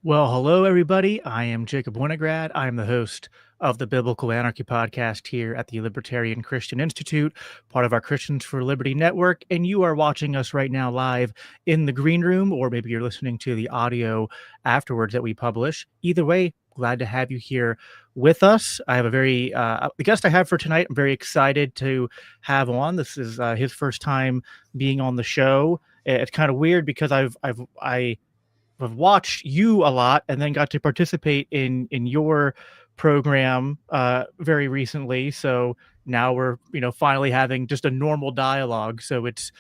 Well, hello, everybody. I am Jacob Winograd. I am the host of the Biblical Anarchy podcast here at the Libertarian Christian Institute, part of our Christians for Liberty network. And you are watching us right now live in the green room, or maybe you're listening to the audio afterwards that we publish. Either way, glad to have you here with us. I have the guest I have for tonight. I'm very excited to have on. This is his first time being on the show. It's kind of weird because I've watched you a lot and then got to participate in your program very recently. So now we're finally having just a normal dialogue. So it's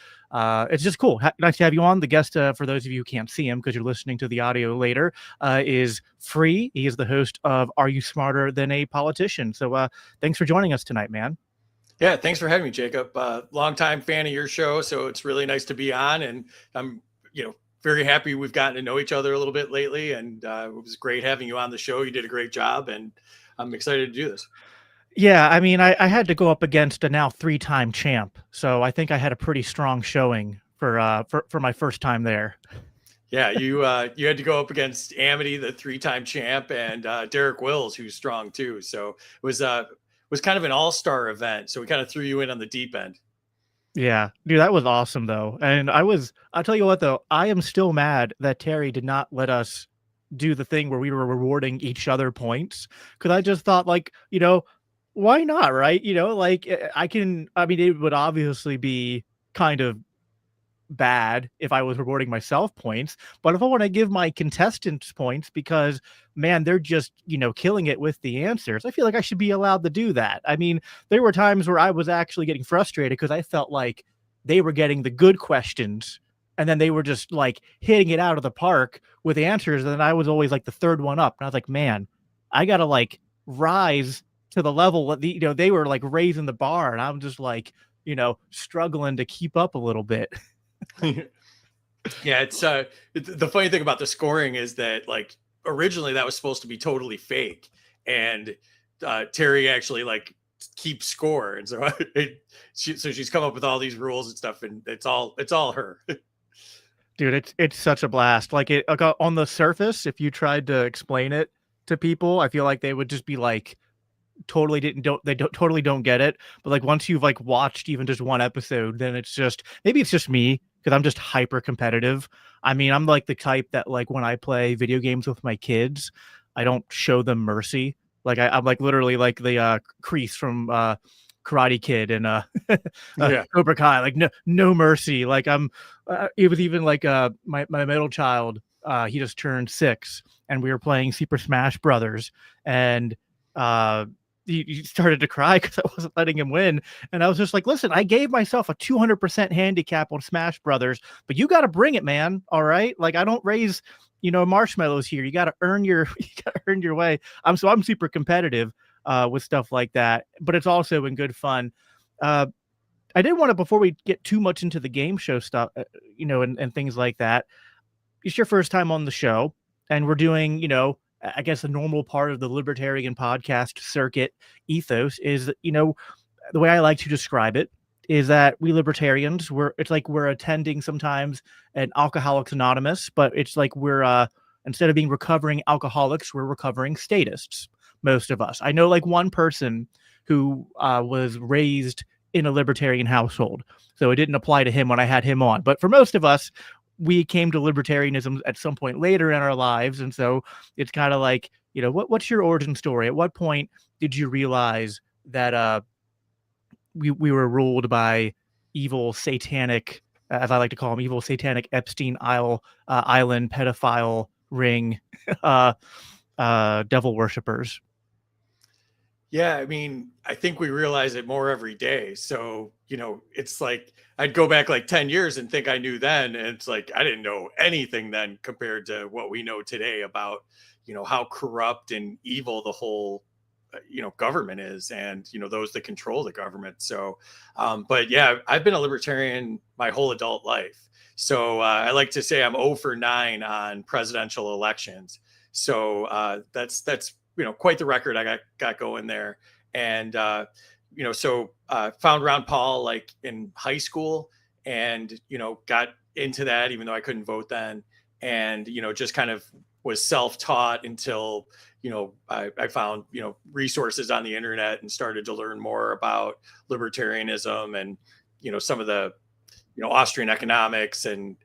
just cool. Nice to have you on. The guest, for those of you who can't see him because you're listening to the audio later, is Free. He is the host of Are You Smarter Than a Politician? So thanks for joining us tonight, man. Yeah, thanks for having me, Jacob. Longtime fan of your show, so it's really nice to be on, and I'm very happy we've gotten to know each other a little bit lately, and it was great having you on the show. You did a great job, and I'm excited to do this. Yeah, I mean, I had to go up against a now three-time champ, so I think I had a pretty strong showing for my first time there. Yeah, you had to go up against Amity, the three-time champ, and Derek Wills, who's strong too. So it was kind of an all-star event. So we kind of threw you in on the deep end. Yeah, dude, that was awesome though. And I'll tell you what though, I am still mad that Terry did not let us do the thing where we were rewarding each other points. Cause I just thought why not? Right. I mean, it would obviously be kind of bad if I was rewarding myself points, but if I want to give my contestants points because man, they're just, killing it with the answers, I feel like I should be allowed to do that. I mean, there were times where I was actually getting frustrated because I felt like they were getting the good questions and then they were just like hitting it out of the park with answers. And then I was always like the third one up. And I was like, man, I got to like rise to the level that they were like raising the bar. And I'm just like, struggling to keep up a little bit. Yeah, it's the funny thing about the scoring is that like originally that was supposed to be totally fake, and Terry actually like keeps score, and so she's come up with all these rules and stuff, and it's all her. Dude, it's such a blast. Like on the surface, if you tried to explain it to people, I feel like they would just be like totally don't get it. But like once you've like watched even just one episode, then maybe it's just me because I'm just hyper competitive. I mean, I'm like the type that like when I play video games with my kids, I don't show them mercy. Like I'm like literally like the Kreese from Karate Kid and Yeah. Cobra Kai, like no mercy. Like it was even like my middle child, he just turned 6 and we were playing Super Smash Brothers, and he started to cry because I wasn't letting him win. And I was just like, listen, I gave myself a 200% handicap on Smash Brothers, but you got to bring it, man. All right. Like I don't raise, marshmallows here. You got to earn your way. I'm super competitive with stuff like that, but it's also in good fun. I did want to, before we get too much into the game show stuff, and things like that, it's your first time on the show and we're doing, I guess the normal part of the libertarian podcast circuit ethos is, the way I like to describe it is that we libertarians, we're attending sometimes an Alcoholics Anonymous, but it's like we're instead of being recovering alcoholics, we're recovering statists. Most of us. I know like one person who was raised in a libertarian household, so it didn't apply to him when I had him on. But for most of us, we came to libertarianism at some point later in our lives. And so it's kind of like, what's your origin story? At what point did you realize that we were ruled by evil satanic, as I like to call them, evil satanic Epstein Island pedophile ring devil worshippers? Yeah, I mean, I think we realize it more every day. So, it's like I'd go back like 10 years and think I knew then. And it's like I didn't know anything then compared to what we know today about, how corrupt and evil the whole, government is, and, those that control the government. So, but yeah, I've been a libertarian my whole adult life. So I like to say I'm 0 for 9 on presidential elections. So that's quite the record I got going there. And, so found Ron Paul like in high school and, got into that even though I couldn't vote then. And, just kind of was self-taught until, I found, resources on the internet and started to learn more about libertarianism and, some of the, Austrian economics and,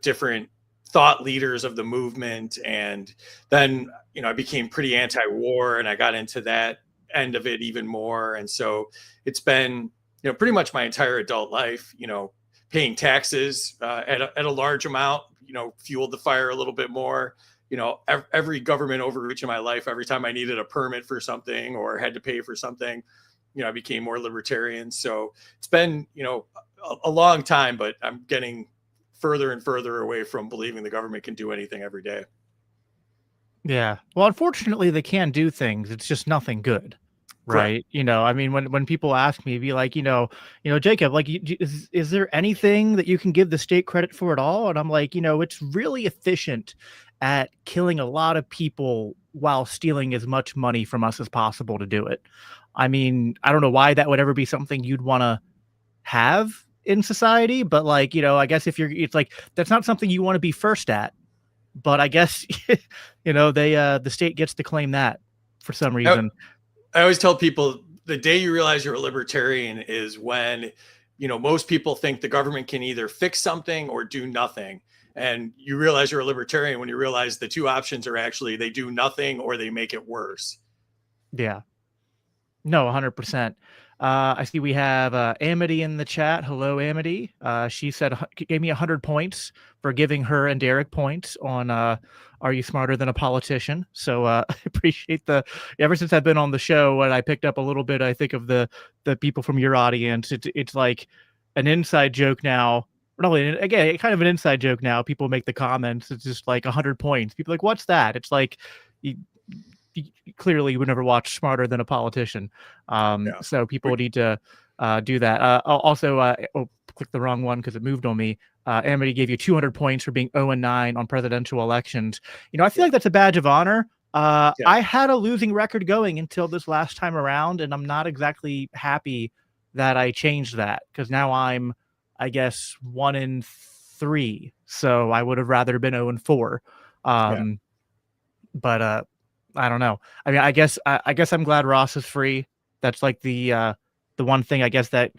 different thought leaders of the movement. And then, I became pretty anti-war and I got into that end of it even more. And so it's been, pretty much my entire adult life, paying taxes at a large amount, fueled the fire a little bit more. Every government overreach in my life, every time I needed a permit for something or had to pay for something, I became more libertarian. So it's been, a long time, but I'm getting further and further away from believing the government can do anything every day. Yeah. Well, unfortunately, they can do things. It's just nothing good, Correct. right? I mean, when people ask me, be like, Jacob, like, is there anything that you can give the state credit for at all? And I'm like, it's really efficient at killing a lot of people while stealing as much money from us as possible to do it. I mean, I don't know why that would ever be something you'd want to have in society, but like, I guess it's like, that's not something you want to be first at. But I guess, the state gets to claim that for some reason. I always tell people the day you realize you're a libertarian is when, most people think the government can either fix something or do nothing. And you realize you're a libertarian when you realize the two options are actually they do nothing or they make it worse. Yeah. No, 100%. I see we have Amity in the chat. Hello, Amity. She said gave me 100 points for giving her and Derek points on Are You Smarter Than a Politician? So I appreciate ever since I've been on the show and I picked up a little bit, I think, of the people from your audience. It's like an inside joke now. Not only, again, kind of an inside joke now. People make the comments. It's just like 100 points. People are like, what's that? It's like, you clearly you would never watch Smarter Than a Politician. So people need to do that. Also, click the wrong one because it moved on me. Amity gave you 200 points for being 0-9 on presidential elections. I feel like that's a badge of honor. I had a losing record going until this last time around, and I'm not exactly happy that I changed that because now I'm, I guess, 1-3. So I would have rather been 0-4. But I don't know. I mean, I guess I'm glad Ross is free. That's like the one thing I guess that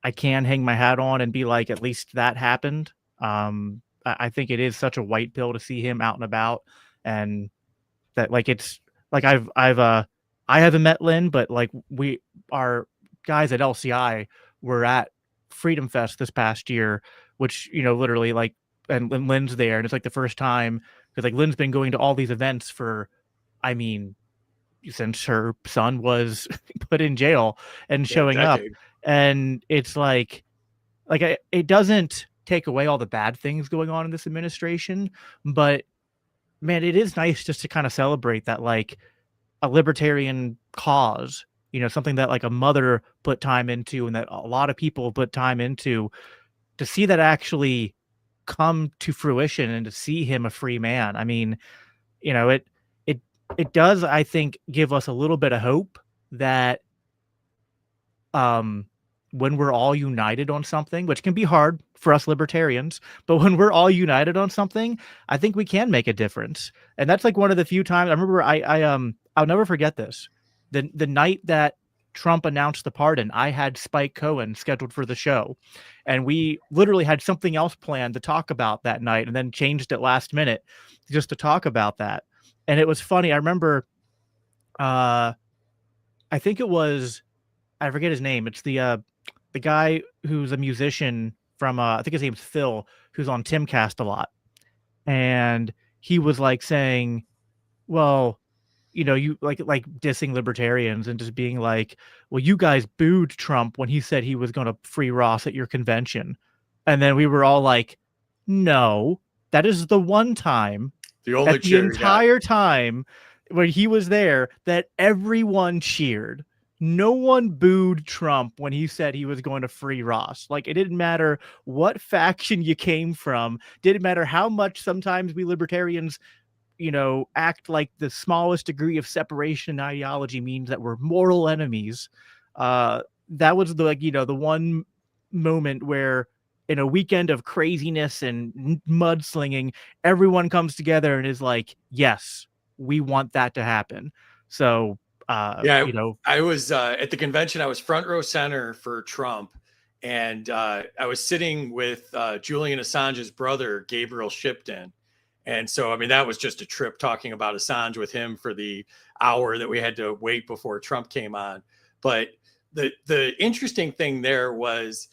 I can hang my hat on and be like, at least that happened. I think it is such a white pill to see him out and about, and that like it's like I haven't met Lynn, but like we our guys at LCI were at Freedom Fest this past year, which literally like and Lynn's there, and it's like the first time because like Lynn's been going to all these events for, I mean, since her son was put in jail and showing up, and it's like it doesn't take away all the bad things going on in this administration, but man, it is nice just to kind of celebrate that, like, a libertarian cause, something that like a mother put time into and that a lot of people put time into, to see that actually come to fruition and to see him a free man. I mean, it does, I think, give us a little bit of hope that when we're all united on something, which can be hard for us libertarians, but when we're all united on something, I think we can make a difference. And that's like one of the few times I remember I'll never forget this. The night that Trump announced the pardon, I had Spike Cohen scheduled for the show, and we literally had something else planned to talk about that night and then changed it last minute just to talk about that. And it was funny. I remember, I think it was, I forget his name. It's the guy who's a musician from, I think his name's Phil, who's on Timcast a lot. And he was like saying, well, you like dissing libertarians and just being like, well, you guys booed Trump when he said he was going to free Ross at your convention. And then we were all like, no, that is the one time, the entire time when he was there, that everyone cheered. No one booed Trump when he said he was going to free Ross. Like, it didn't matter what faction you came from. Didn't matter how much sometimes we libertarians, act like the smallest degree of separation in ideology means that we're mortal enemies. That was the one moment where in a weekend of craziness and mudslinging, everyone comes together and is like, yes, we want that to happen. So, Yeah, you know, I was at the convention. I was front row center for Trump, and I was sitting with Julian Assange's brother, Gabriel Shipton. And so, I mean, that was just a trip talking about Assange with him for the hour that we had to wait before Trump came on. But the interesting thing there was,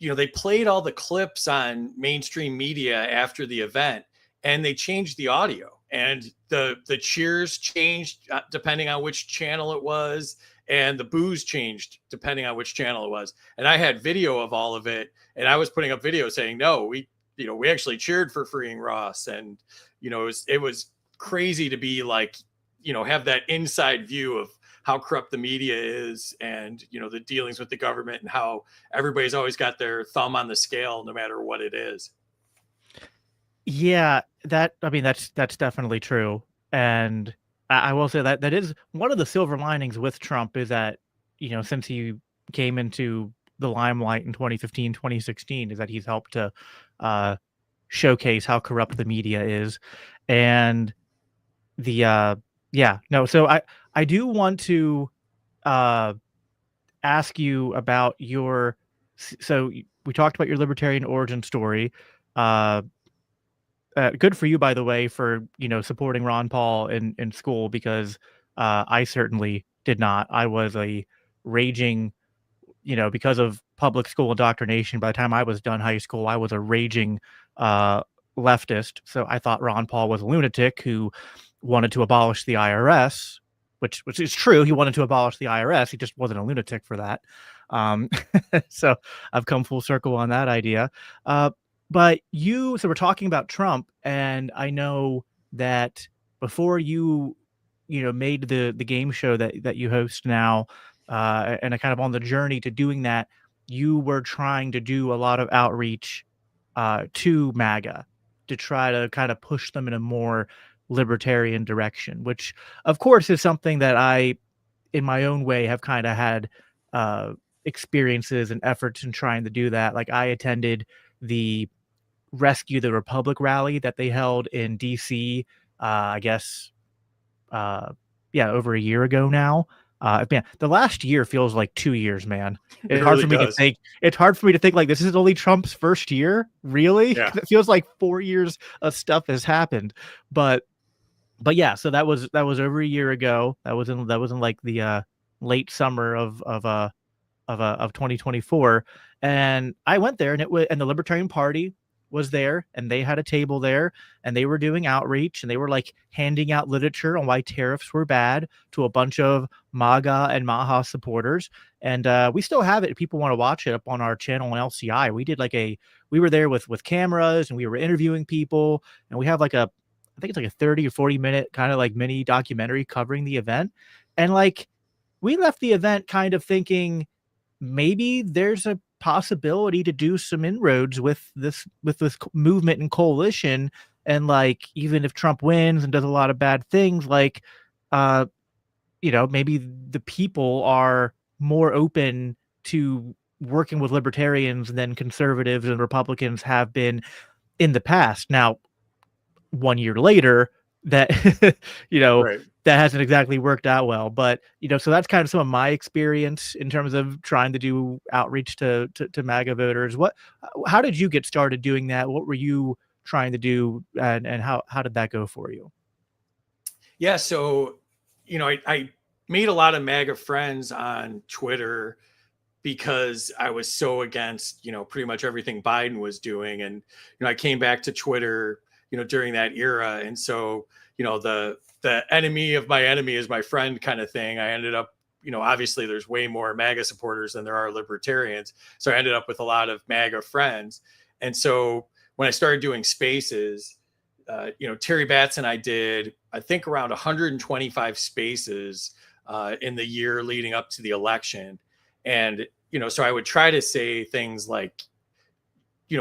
they played all the clips on mainstream media after the event, and they changed the audio, and the cheers changed depending on which channel it was, and the boos changed depending on which channel it was. And I had video of all of it, and I was putting up video saying, no, we actually cheered for freeing Ross. And it was crazy to be like, have that inside view of how corrupt the media is, and the dealings with the government, and how everybody's always got their thumb on the scale no matter what it is. yeah, I mean, that's definitely true. And I will say that that is one of the silver linings with Trump, is that, since he came into the limelight in 2015, 2016, is that he's helped to uh, showcase how corrupt the media is. And the yeah, no, so I do want to uh ask you about your we talked about your libertarian origin story. uh Good for you, by the way, for supporting Ron Paul in school, because I certainly did not. I was a raging, because of public school indoctrination. By the time I was done high school, I was a raging uh, leftist. So I thought Ron Paul was a lunatic who wanted to abolish the IRS, which is true. He wanted to abolish the IRS. He just wasn't a lunatic for that. Um, so I've come full circle on that idea. Uh, so we're talking about Trump, and I know that before made the game show that you host now, and kind of on the journey to doing that, you were trying to do a lot of outreach to MAGA to try to kind of push them in a more libertarian direction, which of course is something that I, in my own way, have kind of had uh, experiences and efforts in trying to do that. Like, I attended the Rescue the Republic rally that they held in DC, I guess, uh, yeah, over a year ago now. Man, the last year feels like 2 years, man. It It's hard really for me to does. think. It's hard for me to think like this is only Trump's first year, really. Yeah. It feels like 4 years of stuff has happened. But yeah, so that was over a year ago. That was in like the late summer of 2024, and I went there, and the Libertarian Party was there, and they had a table there, and they were doing outreach, and they were like handing out literature on why tariffs were bad to a bunch of MAGA and Maha supporters. And we still have it if people want to watch it up on our channel on LCI. We were there with cameras, and we were interviewing people, and we have like I think it's like a 30 or 40 minute kind of like mini documentary covering the event. And like, we left the event kind of thinking, maybe there's a possibility to do some inroads with this movement and coalition. And like, even if Trump wins and does a lot of bad things, like, uh maybe the people are more open to working with libertarians than conservatives and Republicans have been in the past. Now, 1 year later, that Right. that hasn't exactly worked out well. But so that's kind of some of my experience in terms of trying to do outreach to MAGA voters. How did you get started doing that? What were you trying to do, and how did that go for you? Yeah. So, I made a lot of MAGA friends on Twitter because I was so against, pretty much everything Biden was doing. And, I came back to Twitter, during that era. And so, the enemy of my enemy is my friend kind of thing. I ended up, obviously there's way more MAGA supporters than there are libertarians. So I ended up with a lot of MAGA friends. And so when I started doing spaces, Terry Batts and I did, I think, around 125 spaces in the year leading up to the election. And, so I would try to say things like,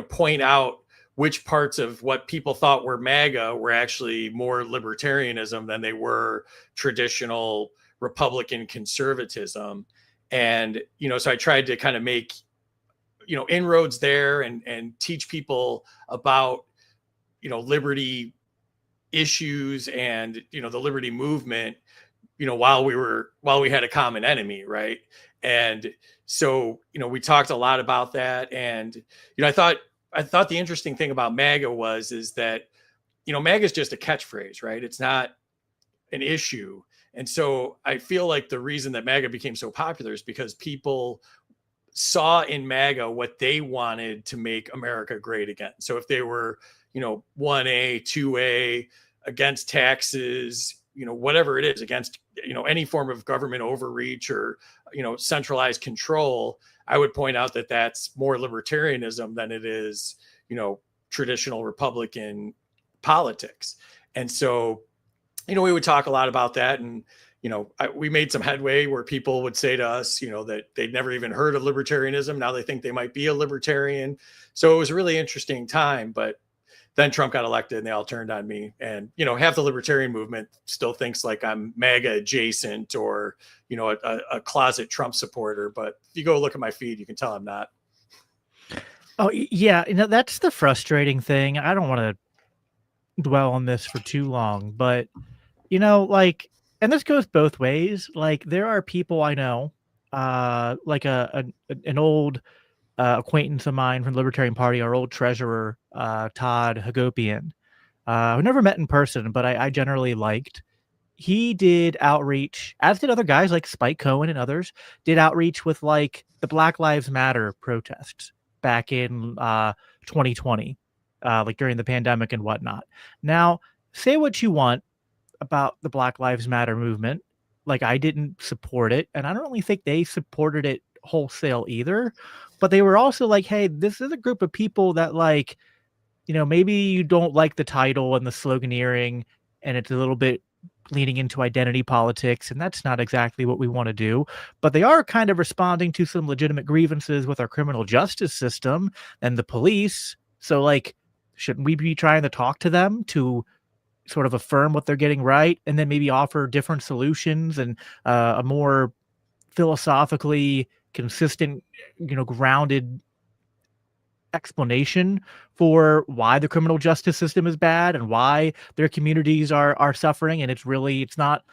point out which parts of what people thought were MAGA were actually more libertarianism than they were traditional Republican conservatism. And, so I tried to kind of make, inroads there and teach people about, liberty issues and, the liberty movement, while we had a common enemy. Right. And so, we talked a lot about that. And, I thought the interesting thing about MAGA is that, MAGA is just a catchphrase, right? It's not an issue. And so I feel like the reason that MAGA became so popular is because people saw in MAGA what they wanted to make America great again. So if they were, 1A, 2A, against taxes, whatever it is, against, any form of government overreach or, centralized control, I would point out that that's more libertarianism than it is, traditional Republican politics. And so, we would talk a lot about that. And, we made some headway where people would say to us, that they'd never even heard of libertarianism. Now they think they might be a libertarian. So it was a really interesting time. But then Trump got elected and they all turned on me. And, half the libertarian movement still thinks like I'm MAGA adjacent or, a closet Trump supporter. But if you go look at my feed, you can tell I'm not. Oh, yeah. That's the frustrating thing. I don't want to dwell on this for too long, but, like, and this goes both ways. Like, there are people I know, like an old acquaintance of mine from the Libertarian Party, our old treasurer, Todd Hagopian, who never met in person, but I generally liked. He did outreach, as did other guys like Spike Cohen and others, did outreach with like the Black Lives Matter protests back in 2020, like during the pandemic and whatnot. Now, say what you want about the Black Lives Matter movement. Like, I didn't support it, and I don't really think they supported it wholesale either. But they were also like, hey, this is a group of people that, like, maybe you don't like the title and the sloganeering, and it's a little bit leaning into identity politics, and that's not exactly what we want to do. But they are kind of responding to some legitimate grievances with our criminal justice system and the police. So, like, shouldn't we be trying to talk to them to sort of affirm what they're getting right, and then maybe offer different solutions and a more philosophically consistent, grounded explanation for why the criminal justice system is bad and why their communities are suffering? And it's not,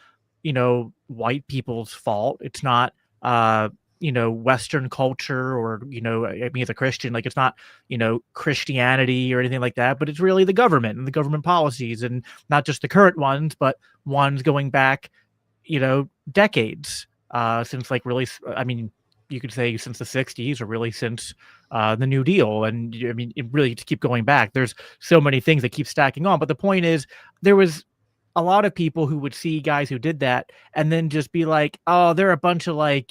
white people's fault. It's not, Western culture or, I mean, as a Christian, like, it's not, Christianity or anything like that, but it's really the government and the government policies, and not just the current ones, but ones going back, decades, since, like, really, I mean, you could say since the 60s, or really since the New Deal. And I mean, it really, to keep going back, there's so many things that keep stacking on. But the point is, there was a lot of people who would see guys who did that and then just be like, oh, they're a bunch of, like,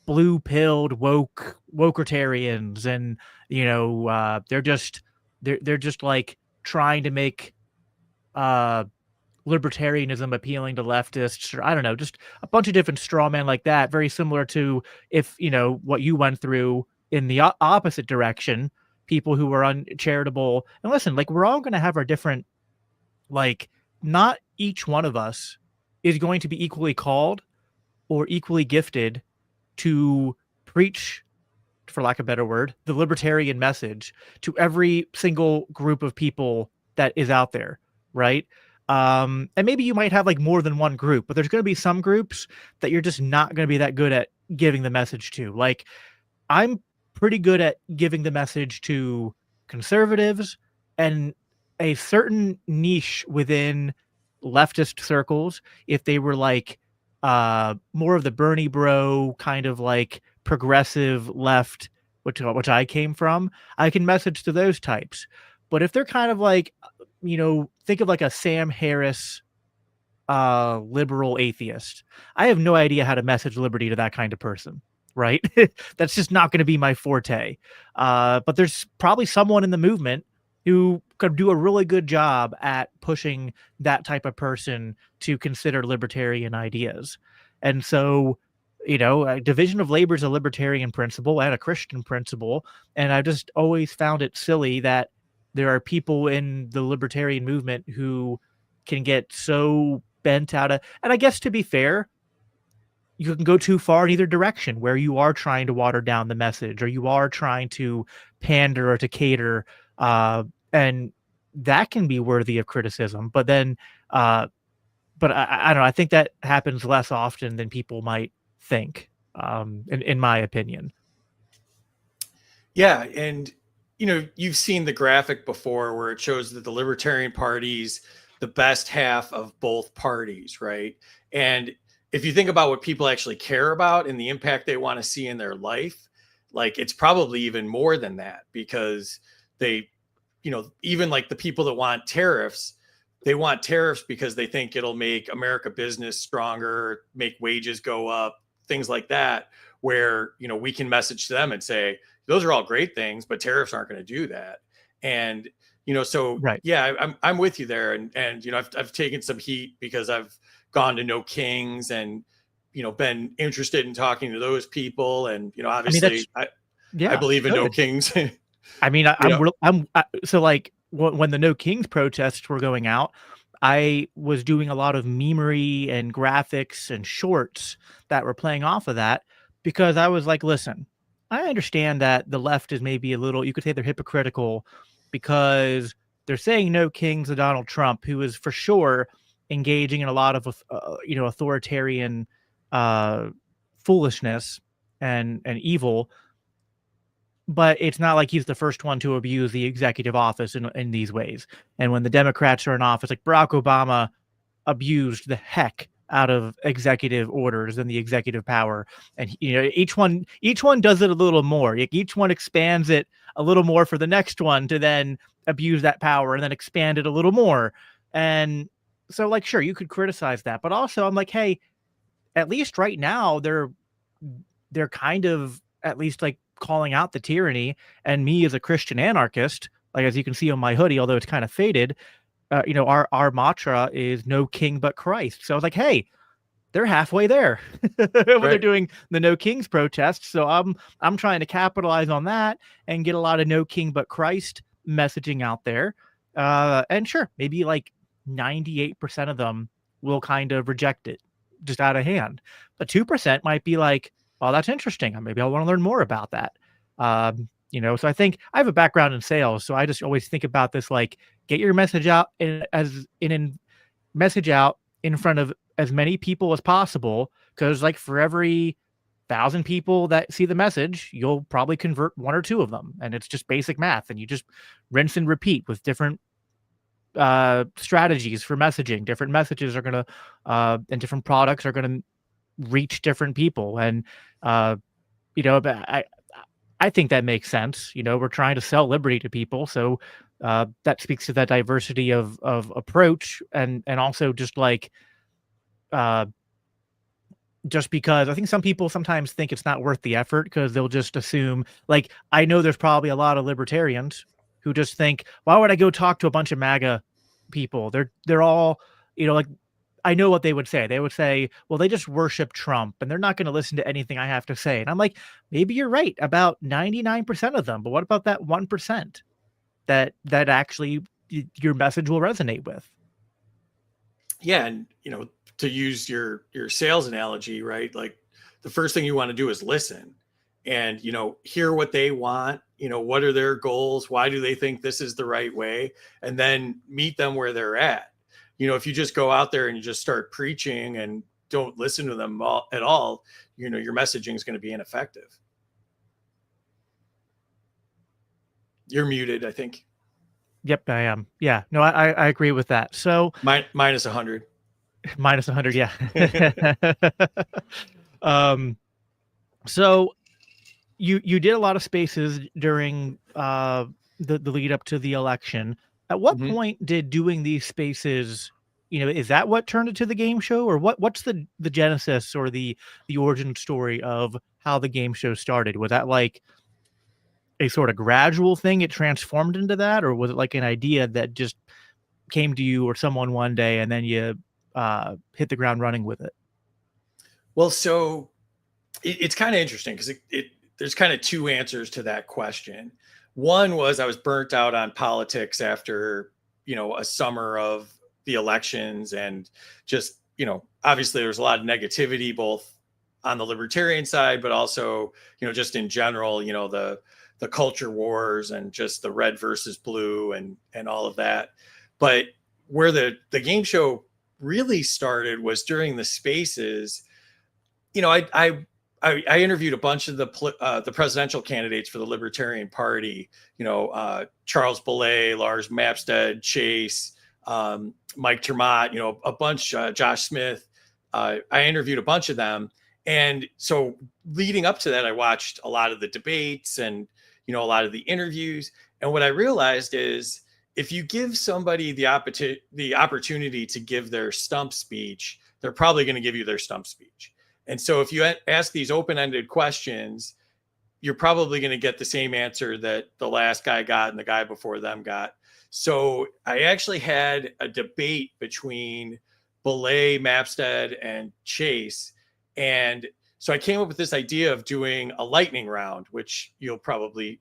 blue-pilled wokeritarians, and they're just like trying to make libertarianism appealing to leftists, or I don't know, just a bunch of different straw men like that, very similar to if, what you went through in the opposite direction, people who were uncharitable. And listen, like, we're all going to have our different, like, not each one of us is going to be equally called or equally gifted to preach, for lack of a better word, the libertarian message to every single group of people that is out there, right? And maybe you might have, like, more than one group, but there's going to be some groups that you're just not going to be that good at giving the message to. Like, I'm pretty good at giving the message to conservatives and a certain niche within leftist circles. If they were like more of the Bernie bro kind of, like, progressive left, which I came from, I can message to those types. But if they're kind of like, think of like a Sam Harris liberal atheist, I have no idea how to message liberty to that kind of person, right? That's just not going to be my forte. But there's probably someone in the movement who could do a really good job at pushing that type of person to consider libertarian ideas. And so, division of labor is a libertarian principle and a Christian principle. And I just always found it silly that there are people in the libertarian movement who can get so bent out of, and I guess, to be fair, you can go too far in either direction, where you are trying to water down the message, or you are trying to pander or to cater, and that can be worthy of criticism. But then, but I don't know. I think that happens less often than people might think, in my opinion. Yeah, and you've seen the graphic before where it shows that the Libertarian Party's the best half of both parties, right? And if you think about what people actually care about and the impact they want to see in their life, like it's probably even more than that, because they, even like the people that want tariffs, they want tariffs because they think it'll make America business stronger, make wages go up, things like that, where, we can message to them and say, those are all great things, but tariffs aren't going to do that. And, so Right. yeah, I'm with you there. And, I've taken some heat because I've gone to No Kings and, been interested in talking to those people. And, I mean, that's obviously I yeah, believe in No good. Kings, I mean, you know, so like when the No Kings protests were going out, I was doing a lot of memery and graphics and shorts that were playing off of that, because I was like, listen, I understand that the left is maybe a little, you could say they're hypocritical, because they're saying no kings to Donald Trump, who is for sure engaging in a lot of, authoritarian, uh, foolishness and evil, but it's not like he's the first one to abuse the executive office in these ways. And when the Democrats are in office, like Barack Obama abused the heck out of executive orders and the executive power. And each one does it a little more. Each one expands it a little more for the next one to then abuse that power and then expand it a little more. And so, like, sure, you could criticize that, but also I'm like, hey, at least right now they're kind of at least like calling out the tyranny. And me as a Christian anarchist, like as you can see on my hoodie, although it's kind of faded, our mantra is no king but Christ. So I was like, hey, they're halfway there when they're right. doing the No Kings protests. So I'm trying to capitalize on that and get a lot of no king but Christ messaging out there. And sure, maybe like 98% of them will kind of reject it just out of hand. But 2% might be like, oh, that's interesting. Maybe I want to learn more about that. So I think I have a background in sales. So I just always think about this like, get your message out message out in front of as many people as possible, because like for every 1,000 people that see the message, you'll probably convert one or two of them, and it's just basic math. And you just rinse and repeat with different strategies for messaging. Different messages are gonna and different products are gonna reach different people. And but I think that makes sense. We're trying to sell liberty to people, so that speaks to that diversity of approach, and also just like uh, just because I think some people sometimes think it's not worth the effort, because they'll just assume, like, I know there's probably a lot of libertarians who just think, why would I go talk to a bunch of MAGA people? They're all, like, I know what they would say. They would say, well, they just worship Trump and they're not going to listen to anything I have to say. And I'm like, maybe you're right about 99% of them, but what about that 1% that actually your message will resonate with? Yeah. And, to use your sales analogy, right? Like the first thing you want to do is listen and, hear what they want, what are their goals? Why do they think this is the right way? And then meet them where they're at. If you just go out there and you just start preaching and don't listen to them at all, your messaging is going to be ineffective. You're muted, I think. Yep, I am. Yeah, no, I agree with that. So Minus 100. minus 100, yeah. um, so you did a lot of spaces during the lead up to the election. At what Mhm. point did doing these spaces, is that what turned it to the game show, or what's the genesis or the origin story of how the game show started? Was that like a sort of gradual thing it transformed into that, or was it like an idea that just came to you or someone one day and then you hit the ground running with it? Well, so it's kind of interesting because there's kind of two answers to that question. One was I was burnt out on politics after, a summer of the elections, and just, obviously there was a lot of negativity, both, on the libertarian side, but also, just in general, the culture wars and just the red versus blue and all of that. But where the game show really started was during the spaces. I interviewed a bunch of the presidential candidates for the Libertarian Party. Charles Boulay, Lars Mapstead, Chase, Mike Termott. A bunch. Josh Smith. I interviewed a bunch of them, and so leading up to that, I watched a lot of the debates and a lot of the interviews. And what I realized is, if you give somebody the opportunity to give their stump speech, they're probably going to give you their stump speech. And so if you ask these open-ended questions, you're probably going to get the same answer that the last guy got and the guy before them got. So I actually had a debate between Belay, Mapstead, and Chase. And so I came up with this idea of doing a lightning round, which you'll probably,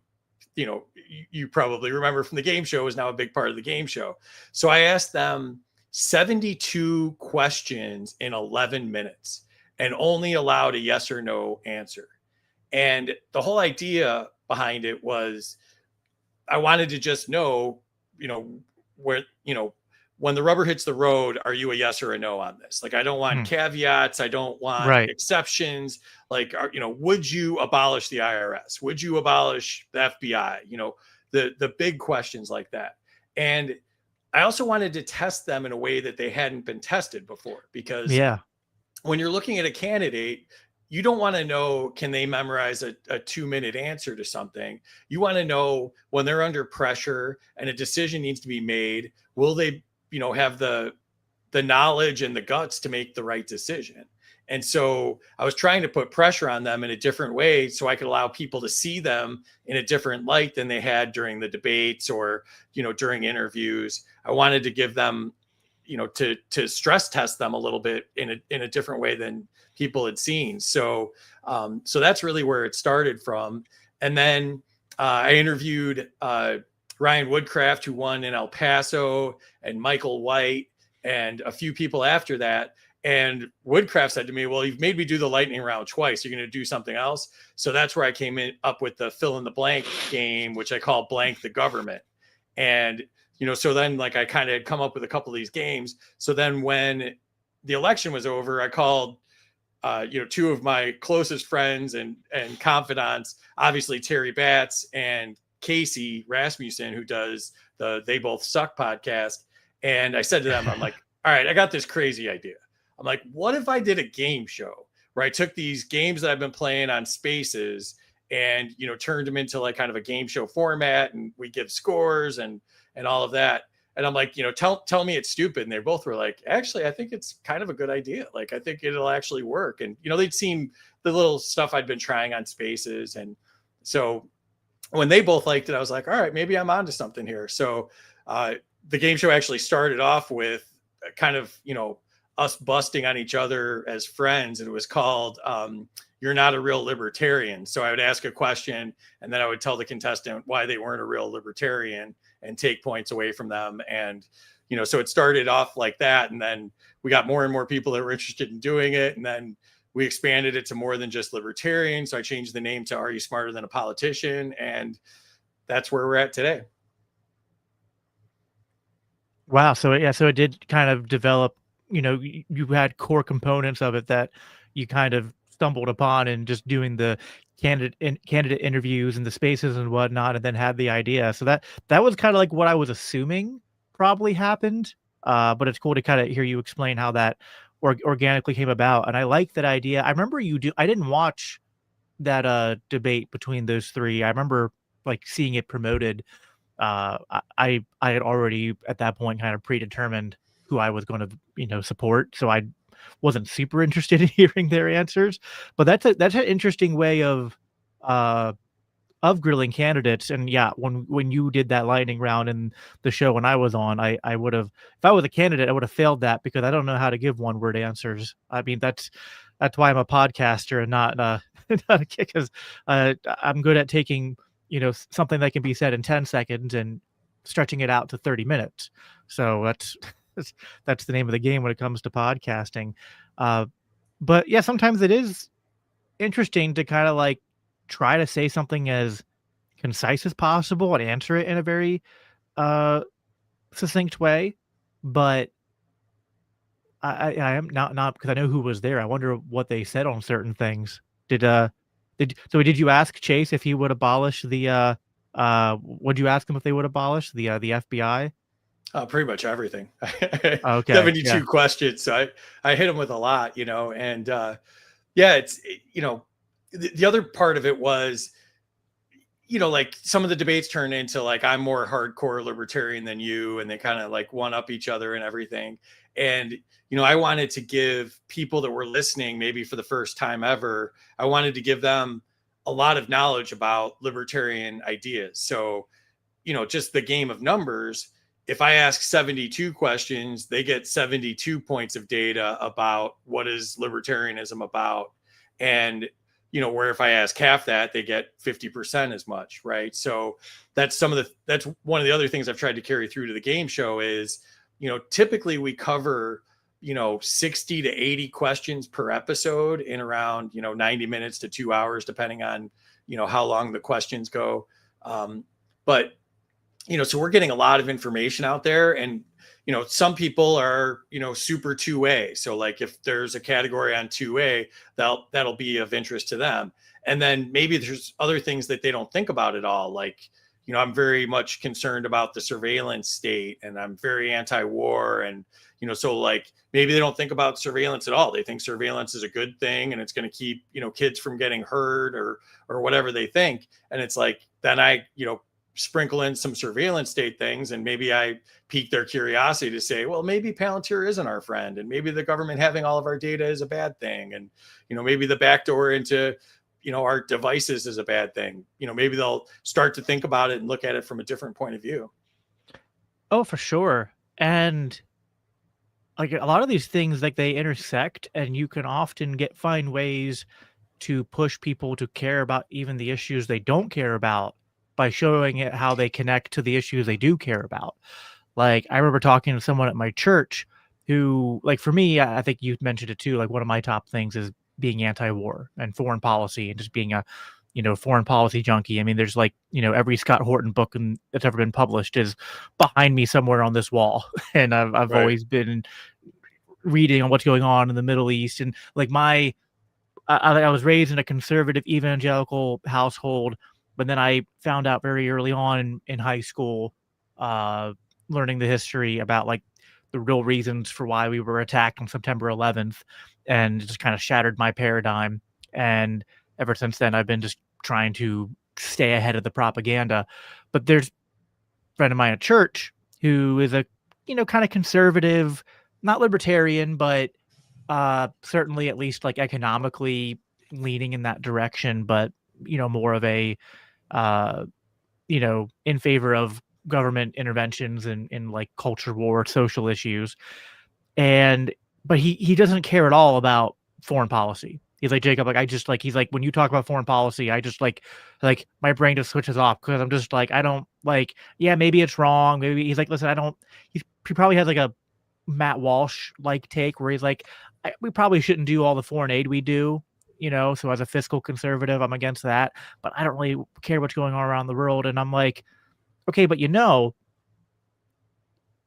you probably remember from the game show, is now a big part of the game show. So I asked them 72 questions in 11 minutes. And only allowed a yes or no answer. And the whole idea behind it was, I wanted to just know, where, when the rubber hits the road, are you a yes or a no on this? Like, I don't want caveats. I don't want exceptions. Like, would you abolish the IRS? Would you abolish the FBI? The big questions like that. And I also wanted to test them in a way that they hadn't been tested before, because when you're looking at a candidate, you don't want to know, can they memorize a 2-minute answer to something? You want to know, when they're under pressure and a decision needs to be made, will they, have the knowledge and the guts to make the right decision? And so I was trying to put pressure on them in a different way, so I could allow people to see them in a different light than they had during the debates or, during interviews. I wanted to give them, to stress test them a little bit in a different way than people had seen. So that's really where it started from. And then I interviewed Ryan Woodcraft, who won in El Paso, and Michael White, and a few people after that. And Woodcraft said to me, well, you've made me do the lightning round twice. You're going to do something else. So that's where I came up with the fill in the blank game, which I call Blank the Government. And so then, like, I kind of had come up with a couple of these games. So then when the election was over, I called, two of my closest friends and confidants, obviously Terry Batts and Casey Rasmussen, who does the They Both Suck podcast. And I said to them, I'm like, all right, I got this crazy idea. I'm like, what if I did a game show where I took these games that I've been playing on Spaces and, turned them into like kind of a game show format, and we give scores and all of that. And I'm like, tell me it's stupid. And they both were like, actually, I think it's kind of a good idea. Like, I think it'll actually work. And, they'd seen the little stuff I'd been trying on Spaces. And so when they both liked it, I was like, all right, maybe I'm onto something here. So the game show actually started off with kind of, us busting on each other as friends. And it was called, You're Not a Real Libertarian. So I would ask a question, and then I would tell the contestant why they weren't a real libertarian and take points away from them. And, so it started off like that. And then we got more and more people that were interested in doing it. And then we expanded it to more than just libertarian. So I changed the name to Are You Smarter Than a Politician? And that's where we're at today. Wow. So it did kind of develop, you had core components of it that you kind of stumbled upon and just doing the candidate interviews and the spaces and whatnot, and then had the idea. So that was kind of like what I was assuming probably happened. But it's cool to kind of hear you explain how that organically came about. And I like that idea. I remember I didn't watch that debate between those three. I remember like seeing it promoted. I had already at that point kind of predetermined who I was going to, support. So I wasn't super interested in hearing their answers, but that's an interesting way of grilling candidates. And yeah, when you did that lightning round in the show when I was on, I would have, if I was a candidate, I would have failed that because I don't know how to give 1-word answers. I mean, that's why I'm a podcaster and not not a kid, because I'm good at taking, something that can be said in 10 seconds and stretching it out to 30 minutes. So that's the name of the game when it comes to podcasting. But yeah, sometimes it is interesting to kind of like try to say something as concise as possible and answer it in a very uh succinct way. But I am not because I know who was there. I wonder what they said on certain things. Did did you ask Chase if he would abolish the would you ask him if they would abolish the FBI? Pretty much everything. Okay, yeah. 72 questions. So I hit him with a lot, and yeah, the other part of it was, like some of the debates turn into like I'm more hardcore libertarian than you, and they kind of like one up each other and everything. And I wanted to give people that were listening, maybe for the first time ever, I wanted to give them a lot of knowledge about libertarian ideas. So, just the game of numbers. If I ask 72 questions, they get 72 points of data about what is libertarianism about. And where if I ask half that, they get 50% as much, right? So that's one of the other things I've tried to carry through to the game show is, typically we cover, 60 to 80 questions per episode in around, 90 minutes to 2 hours, depending on, how long the questions go. But, so we're getting a lot of information out there, and, some people are, super 2A. So like if there's a category on 2A, that'll be of interest to them. And then maybe there's other things that they don't think about at all. Like, I'm very much concerned about the surveillance state, and I'm very anti-war. And, so like maybe they don't think about surveillance at all. They think surveillance is a good thing and it's going to keep, kids from getting hurt or whatever they think. And it's like, then I, sprinkle in some surveillance state things, and maybe I pique their curiosity to say, well, maybe Palantir isn't our friend, and maybe the government having all of our data is a bad thing, and maybe the backdoor into our devices is a bad thing. Maybe they'll start to think about it and look at it from a different point of view. Oh, for sure. And like a lot of these things, like they intersect, and you can often find ways to push people to care about even the issues they don't care about by showing it how they connect to the issues they do care about. Like I remember talking to someone at my church who, like for me, I think you mentioned it too, like one of my top things is being anti-war and foreign policy and just being a, foreign policy junkie. I mean, there's like, every Scott Horton book that's ever been published is behind me somewhere on this wall. And I've Right. always been reading on what's going on in the Middle East. And like I was raised in a conservative evangelical household, but then I found out very early on in high school, learning the history about like the real reasons for why we were attacked on September 11th, and it just kind of shattered my paradigm. And ever since then, I've been just trying to stay ahead of the propaganda. But there's a friend of mine at church who is a, kind of conservative, not libertarian, but certainly at least like economically leaning in that direction, but more of a uh in favor of government interventions in like culture war, social issues. And but he doesn't care at all about foreign policy. He's like, Jacob, like I just like he's like, when you talk about foreign policy, I just like my brain just switches off because I'm just like, I don't like, yeah, maybe it's wrong. Maybe he's like, listen, I don't he probably has like a Matt Walsh like take where he's like, we probably shouldn't do all the foreign aid we do, so as a fiscal conservative, I'm against that, but I don't really care what's going on around the world. And I'm like, okay, but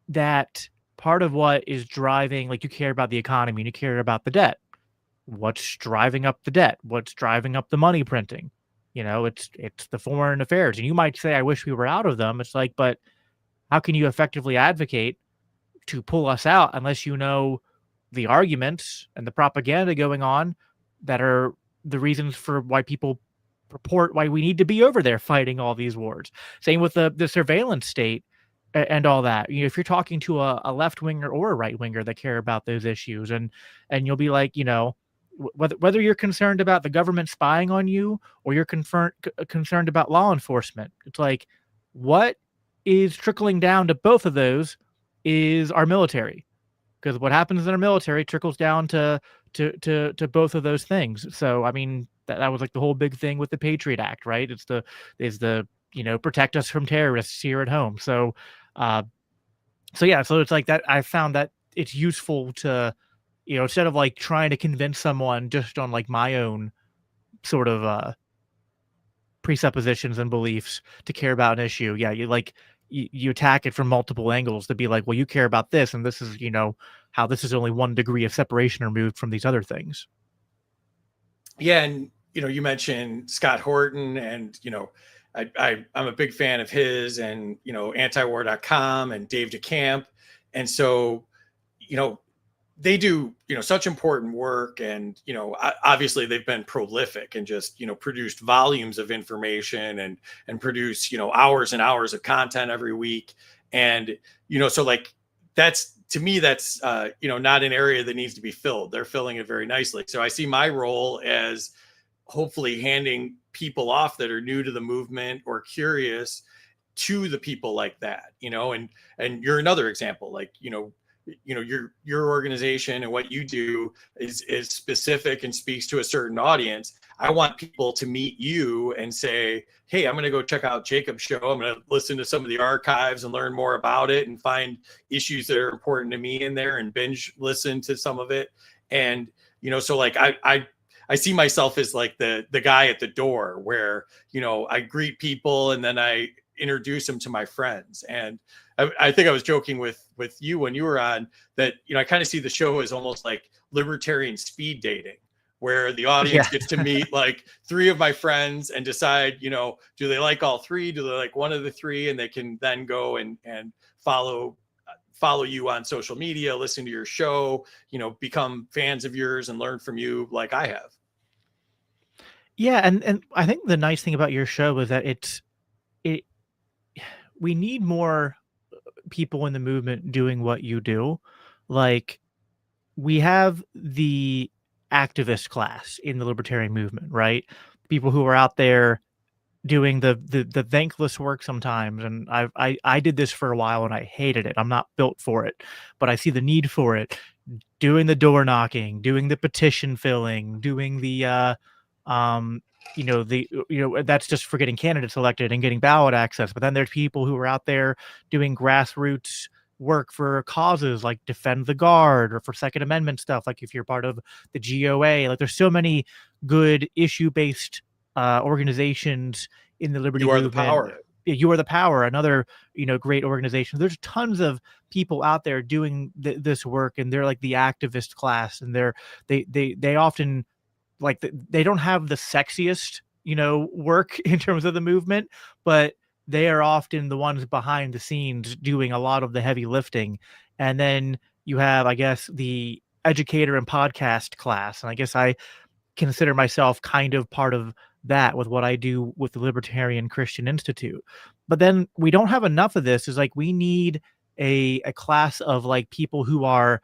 that part of what is driving, like you care about the economy and you care about the debt. What's driving up the debt? What's driving up the money printing? It's the foreign affairs. And you might say, I wish we were out of them. It's like, but how can you effectively advocate to pull us out unless you know the arguments and the propaganda going on that are the reasons for why people purport why we need to be over there fighting all these wars. Same with the surveillance state and all that. If you're talking to a left winger or a right winger that care about those issues, and you'll be like, whether you're concerned about the government spying on you or you're concerned about law enforcement, it's like what is trickling down to both of those is our military, because what happens in our military trickles down to both of those things. So I mean that was like the whole big thing with the Patriot Act, right? It's the protect us from terrorists here at home. So yeah, so it's like that. I found that it's useful to instead of like trying to convince someone just on like my own sort of presuppositions and beliefs to care about an issue. Yeah, you attack it from multiple angles to be like, well, you care about this, and this is, how this is only 1 degree of separation removed from these other things. Yeah, and you mentioned Scott Horton, and I'm a big fan of his, and antiwar.com and Dave DeCamp, and so they do such important work, and obviously they've been prolific and just produced volumes of information, and produce hours and hours of content every week, and so like that's, to me, that's not an area that needs to be filled. They're filling it very nicely. So I see my role as hopefully handing people off that are new to the movement or curious to the people like that, and you're another example. Like your organization and what you do is specific and speaks to a certain audience. I want people to meet you and say, hey, I'm going to go check out Jacob's show. I'm going to listen to some of the archives and learn more about it and find issues that are important to me in there and binge listen to some of it. And so like I see myself as like the guy at the door where I greet people and then I introduce them to my friends. And I think I was joking with you when you were on that, I kind of see the show as almost like libertarian speed dating, where the audience gets to meet like 3 of my friends and decide, do they like all 3? Do they like one of the 3? And they can then go and follow you on social media, listen to your show, become fans of yours and learn from you like I have. Yeah. And I think the nice thing about your show is that we need more people in the movement doing what you do. Like, we have the activist class in the libertarian movement, right? People who are out there doing the thankless work sometimes. And I did this for a while and I hated it. I'm not built for it, but I see the need for it. Doing the door knocking, doing the petition filling, doing the that's just for getting candidates elected and getting ballot access. But then there's people who are out there doing grassroots work for causes like Defend the Guard or for Second Amendment stuff. Like if you're part of the GOA, like there's so many good issue-based organizations in the liberty movement. You Are the Power. You Are the Power, another great organization. There's tons of people out there doing this work, and they're like the activist class, and they often, like, they don't have the sexiest work in terms of the movement, but they are often the ones behind the scenes doing a lot of the heavy lifting. And then you have, I guess, the educator and podcast class, and I guess I consider myself kind of part of that with what I do with the Libertarian Christian Institute. But then we don't have enough of this. Is like, we need a class of like people who are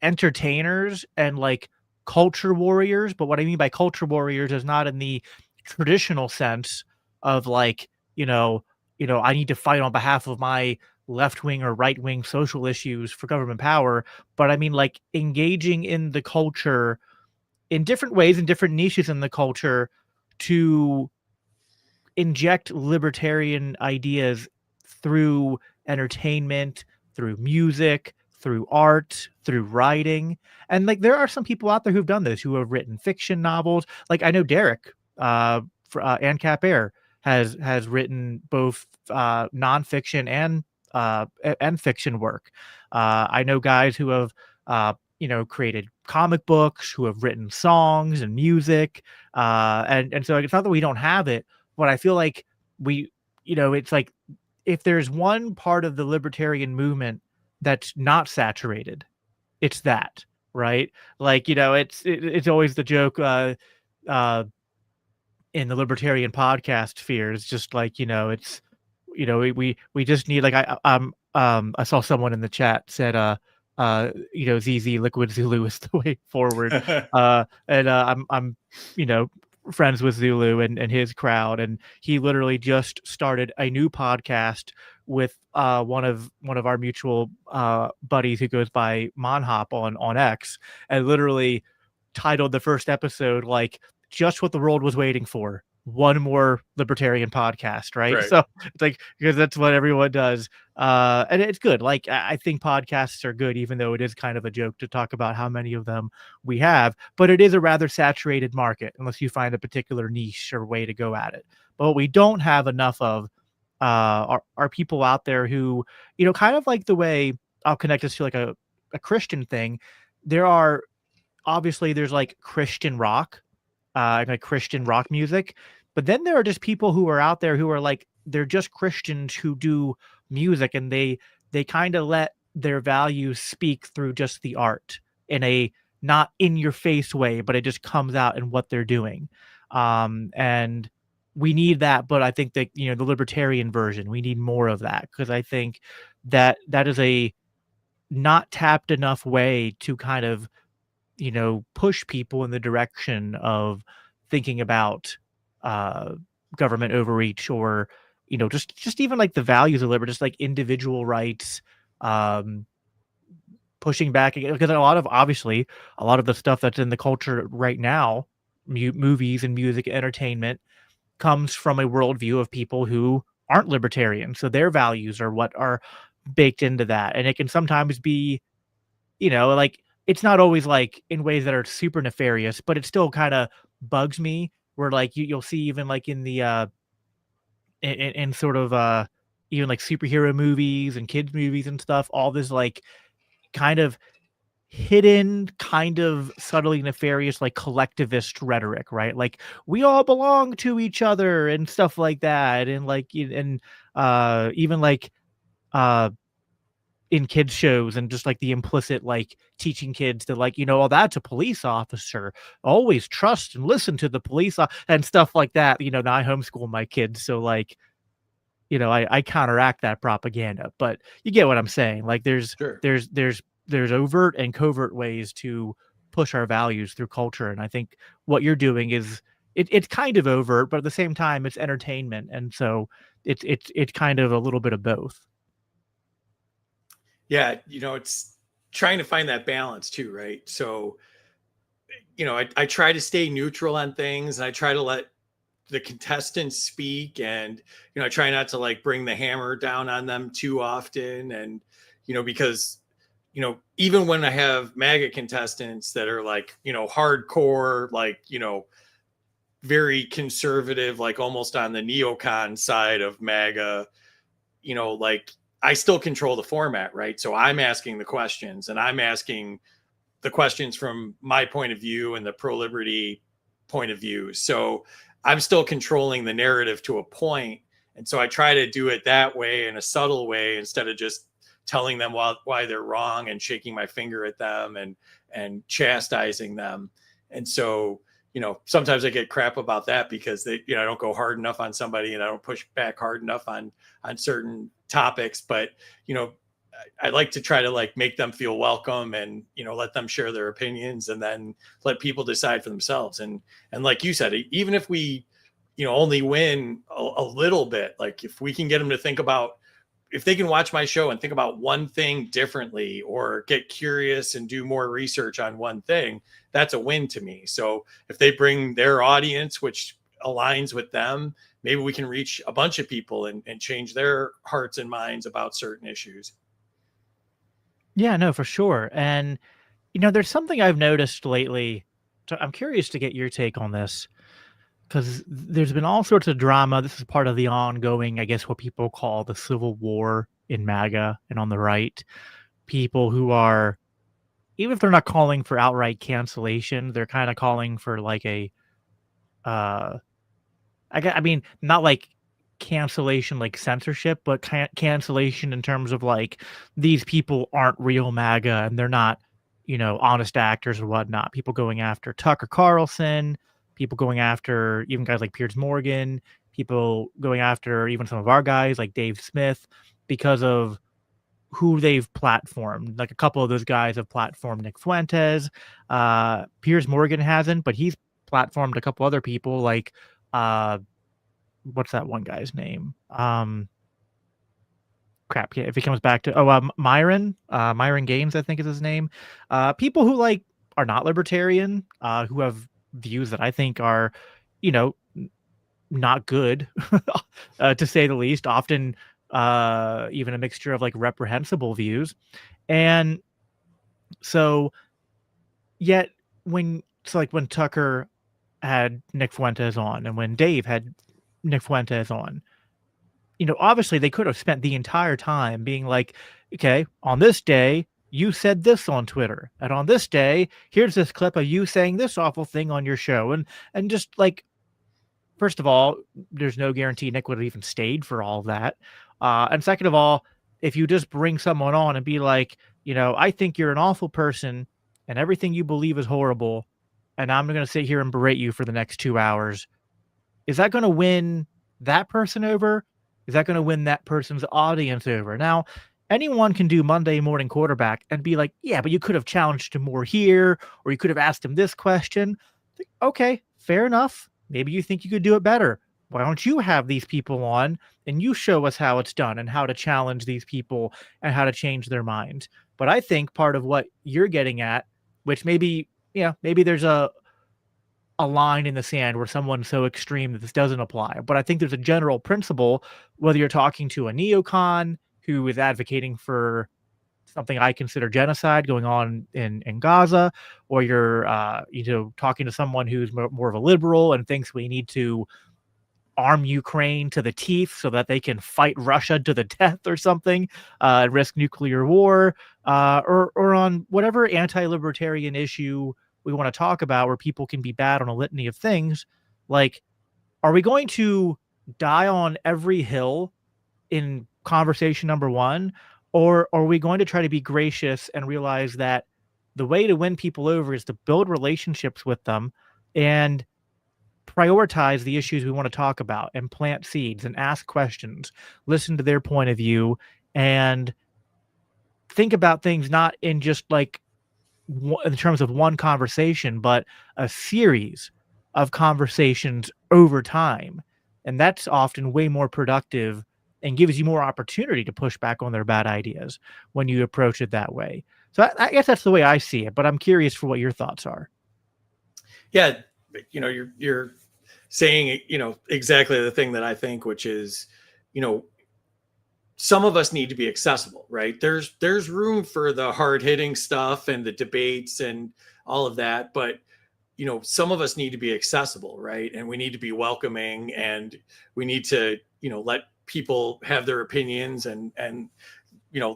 entertainers and like culture warriors. But what I mean by culture warriors is not in the traditional sense of like, I need to fight on behalf of my left-wing or right-wing social issues for government power. But I mean like engaging in the culture in different ways, in different niches in the culture, to inject libertarian ideas through entertainment, through music, through art, through writing. And like, there are some people out there who've done this, who have written fiction novels. Like, I know Derek for ANCAP Air has written both nonfiction and fiction work. I know guys who have created comic books, who have written songs and music. And so it's not that we don't have it, but I feel like it's like, if there's one part of the libertarian movement that's not saturated, it's that, right? Like, it's always the joke in the libertarian podcast sphere. It's just like, it's, we just need, like, I saw someone in the chat said, ZZ Liquid Zulu is the way forward. And I'm friends with Zulu and his crowd, and he literally just started a new podcast with one of our mutual buddies who goes by Monhop on X, and literally titled the first episode like, just what the world was waiting for, one more libertarian podcast, right? Right. So it's like, because that's what everyone does. And it's good. Like, I think podcasts are good, even though it is kind of a joke to talk about how many of them we have, but it is a rather saturated market unless you find a particular niche or way to go at it. But what we don't have enough of are people out there who, kind of like the way I'll connect this to like a Christian thing. There are obviously there's like Christian rock, like Christian rock music. But then there are just people who are out there who are like, they're just Christians who do music, and they kind of let their values speak through just the art in a not in your face way, but it just comes out in what they're doing. And we need that, but I think that, the libertarian version, we need more of that, because I think that that is a not tapped enough way to kind of, push people in the direction of thinking about uh, government overreach, or, just even like the values of liberty, just like individual rights, um, pushing back, because obviously a lot of the stuff that's in the culture right now, movies and music, entertainment, comes from a worldview of people who aren't libertarian. So their values are what are baked into that. And it can sometimes be, like, it's not always like in ways that are super nefarious, but it still kind of bugs me where like you'll see even like in the in sort of even like superhero movies and kids movies and stuff, all this like kind of hidden, kind of subtly nefarious, like collectivist rhetoric, right? Like, we all belong to each other and stuff like that. And like, and even like uh in kids shows, and just like the implicit like teaching kids to like, oh, that's a police officer, always trust and listen to the police and stuff like that. Now I homeschool my kids, so like, I counteract that propaganda, but you get what I'm saying. Like, Sure. there's overt and covert ways to push our values through culture, and I think what you're doing is, it's kind of overt, but at the same time it's entertainment, and so it's kind of a little bit of both. Yeah, it's trying to find that balance too, right? So, I try to stay neutral on things, and I try to let the contestants speak, and I try not to like bring the hammer down on them too often. And because even when I have MAGA contestants that are like hardcore, like very conservative, like almost on the neocon side of MAGA, like I still control the format, right? So I'm asking the questions, and I'm asking the questions from my point of view and the pro liberty point of view. So I'm still controlling the narrative to a point. And so I try to do it that way, in a subtle way, instead of just telling them why they're wrong and shaking my finger at them and chastising them. And so, sometimes I get crap about that because I don't go hard enough on somebody, and I don't push back hard enough on certain topics. But, I like to try to like make them feel welcome, and let them share their opinions, and then let people decide for themselves. And like you said, even if we only win a little bit, like if we can get them to think about, if they can watch my show and think about one thing differently, or get curious and do more research on one thing, that's a win to me. So if they bring their audience, which aligns with them, maybe we can reach a bunch of people and change their hearts and minds about certain issues. Yeah, no, for sure. And there's something I've noticed lately. So I'm curious to get your take on this, because there's been all sorts of drama. This is part of the ongoing, I guess, what people call the civil war in MAGA and on the right. People who are, even if they're not calling for outright cancellation, they're kind of calling for like a, uh, I mean, not like cancellation, like censorship, but cancellation in terms of like, these people aren't real MAGA, and they're not, honest actors or whatnot. People going after Tucker Carlson, people going after even guys like Piers Morgan, people going after even some of our guys like Dave Smith, because of who they've platformed. Like, a couple of those guys have platformed Nick Fuentes. Piers Morgan hasn't, but he's platformed a couple other people like, uh, what's that one guy's name? Crap. Yeah, if he comes back to, Myron Gaines, I think is his name. People who like are not libertarian, who have views that I think are, you know, not good, to say the least, often even a mixture of like reprehensible views. And so yet when Tucker had Nick Fuentes on and when Dave had Nick Fuentes on, obviously they could have spent the entire time being like, okay, on this day, you said this on Twitter. And on this day, here's this clip of you saying this awful thing on your show. And just like, first of all, there's no guarantee Nick would have even stayed for all of that. And second of all, if you just bring someone on and be like, I think you're an awful person and everything you believe is horrible, and I'm going to sit here and berate you for the next 2 hours, is that going to win that person over? Is that going to win that person's audience over? Now, anyone can do Monday morning quarterback and be like, yeah, but you could have challenged him more here, or you could have asked him this question. Okay, fair enough. Maybe you think you could do it better. Why don't you have these people on and you show us how it's done and how to challenge these people and how to change their minds? But I think part of what you're getting at, which maybe there's a line in the sand where someone's so extreme that this doesn't apply. But I think there's a general principle, whether you're talking to a neocon who is advocating for something I consider genocide going on in Gaza, or you're talking to someone who's more of a liberal and thinks we need to arm Ukraine to the teeth so that they can fight Russia to the death or something, and risk nuclear war, or on whatever anti-libertarian issue we want to talk about where people can be bad on a litany of things. Like, are we going to die on every hill in conversation number one? Or are we going to try to be gracious and realize that the way to win people over is to build relationships with them and prioritize the issues we want to talk about and plant seeds and ask questions, listen to their point of view, and think about things not in just like in terms of one conversation, but a series of conversations over time. And that's often way more productive and gives you more opportunity to push back on their bad ideas when you approach it that way. So I guess that's the way I see it, but I'm curious for what your thoughts are. Yeah. You're saying, exactly the thing that I think, which is, some of us need to be accessible, right? There's room for the hard hitting stuff and the debates and all of that, but some of us need to be accessible, right? And we need to be welcoming, and we need to, let people have their opinions and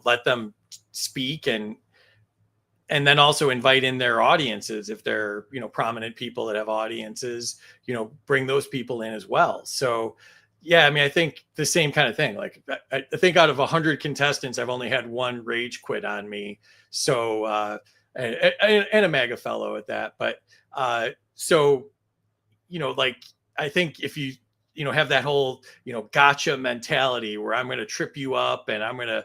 let them speak, and then also invite in their audiences. If they're, prominent people that have audiences, bring those people in as well. So yeah, I mean, I think the same kind of thing. Like, I think out of 100 contestants, I've only had one rage quit on me. So, and a MAGA fellow at that. But so, like, I think if you, have that whole, gotcha mentality where I'm going to trip you up and I'm going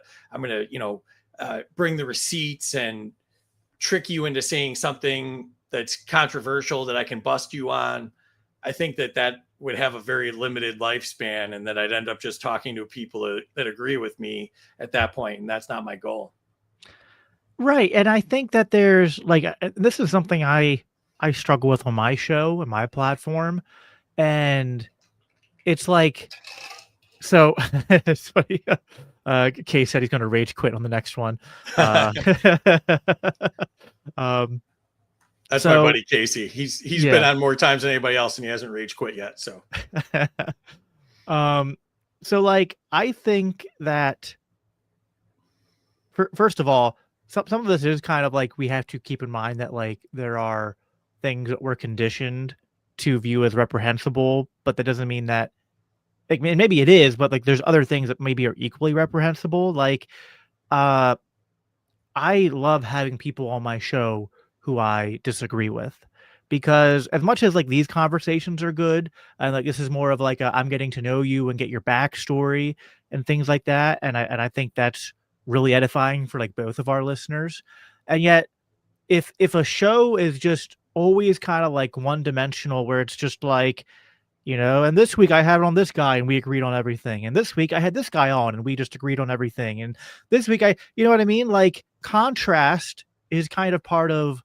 to, bring the receipts and trick you into saying something that's controversial that I can bust you on, I think that would have a very limited lifespan, and that I'd end up just talking to people that agree with me at that point, and that's not my goal. Right. And I think that there's like, this is something I struggle with on my show and my platform. And it's like, so it's funny. Kay said he's going to rage quit on the next one. That's my buddy Casey. He's been on more times than anybody else, and he hasn't rage quit yet. So, so like, I think that first of all, some of this is kind of like, we have to keep in mind that like there are things that we're conditioned to view as reprehensible, but that doesn't mean that, like, maybe it is, but like there's other things that maybe are equally reprehensible. Like, I love having people on my show who I disagree with, because as much as like these conversations are good, and like this is more of like I'm getting to know you and get your backstory and things like that, and I think that's really edifying for like both of our listeners. And yet, if a show is just always kind of like one dimensional, where it's just like, and this week I had on this guy and we agreed on everything, and this week I had this guy on and we just agreed on everything, and this week you know what I mean? Like, contrast is kind of part of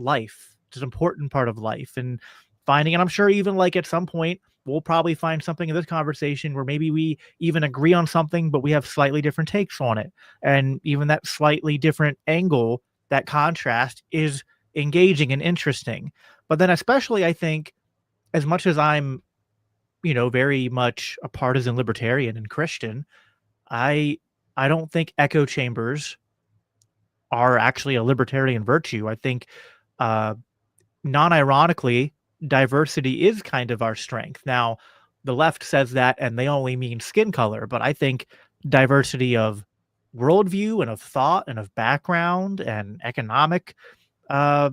life. It's an important part of life, and I'm sure even like at some point we'll probably find something in this conversation where maybe we even agree on something, but we have slightly different takes on it. And even that slightly different angle, that contrast is engaging and interesting. But then, especially, I think, as much as I'm, very much a partisan libertarian and Christian, I I don't think echo chambers are actually a libertarian virtue. I think, uh, non-ironically, diversity is kind of our strength. Now, the left says that, and they only mean skin color, but I think diversity of worldview and of thought and of background and economic uh,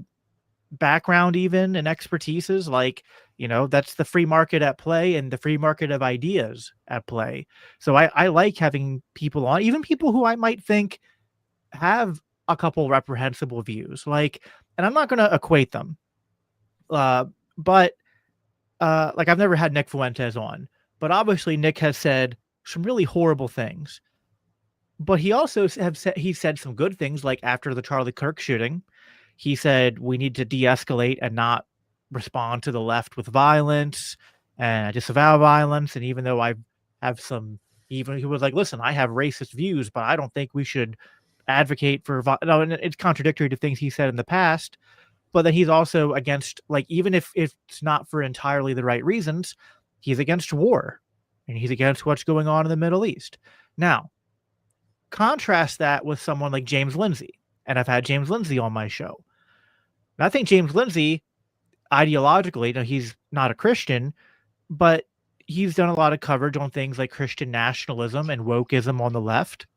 background, even, and expertises, like, that's the free market at play and the free market of ideas at play. So I like having people on, even people who I might think have a couple reprehensible views, like, and I'm not going to equate them, uh, but like, I've never had Nick Fuentes on, but obviously Nick has said some really horrible things. But he said some good things, like after the Charlie Kirk shooting, he said we need to de-escalate and not respond to the left with violence and disavow violence. And even though I have some, even he was like, listen, I have racist views, but I don't think we should advocate for no, and it's contradictory to things he said in the past. But then he's also against, like, even if it's not for entirely the right reasons, he's against war and he's against what's going on in the Middle East. Now, contrast that with someone like James Lindsay, and I've had James Lindsay on my show. And I think James Lindsay, ideologically, he's not a Christian, but he's done a lot of coverage on things like Christian nationalism and wokeism on the left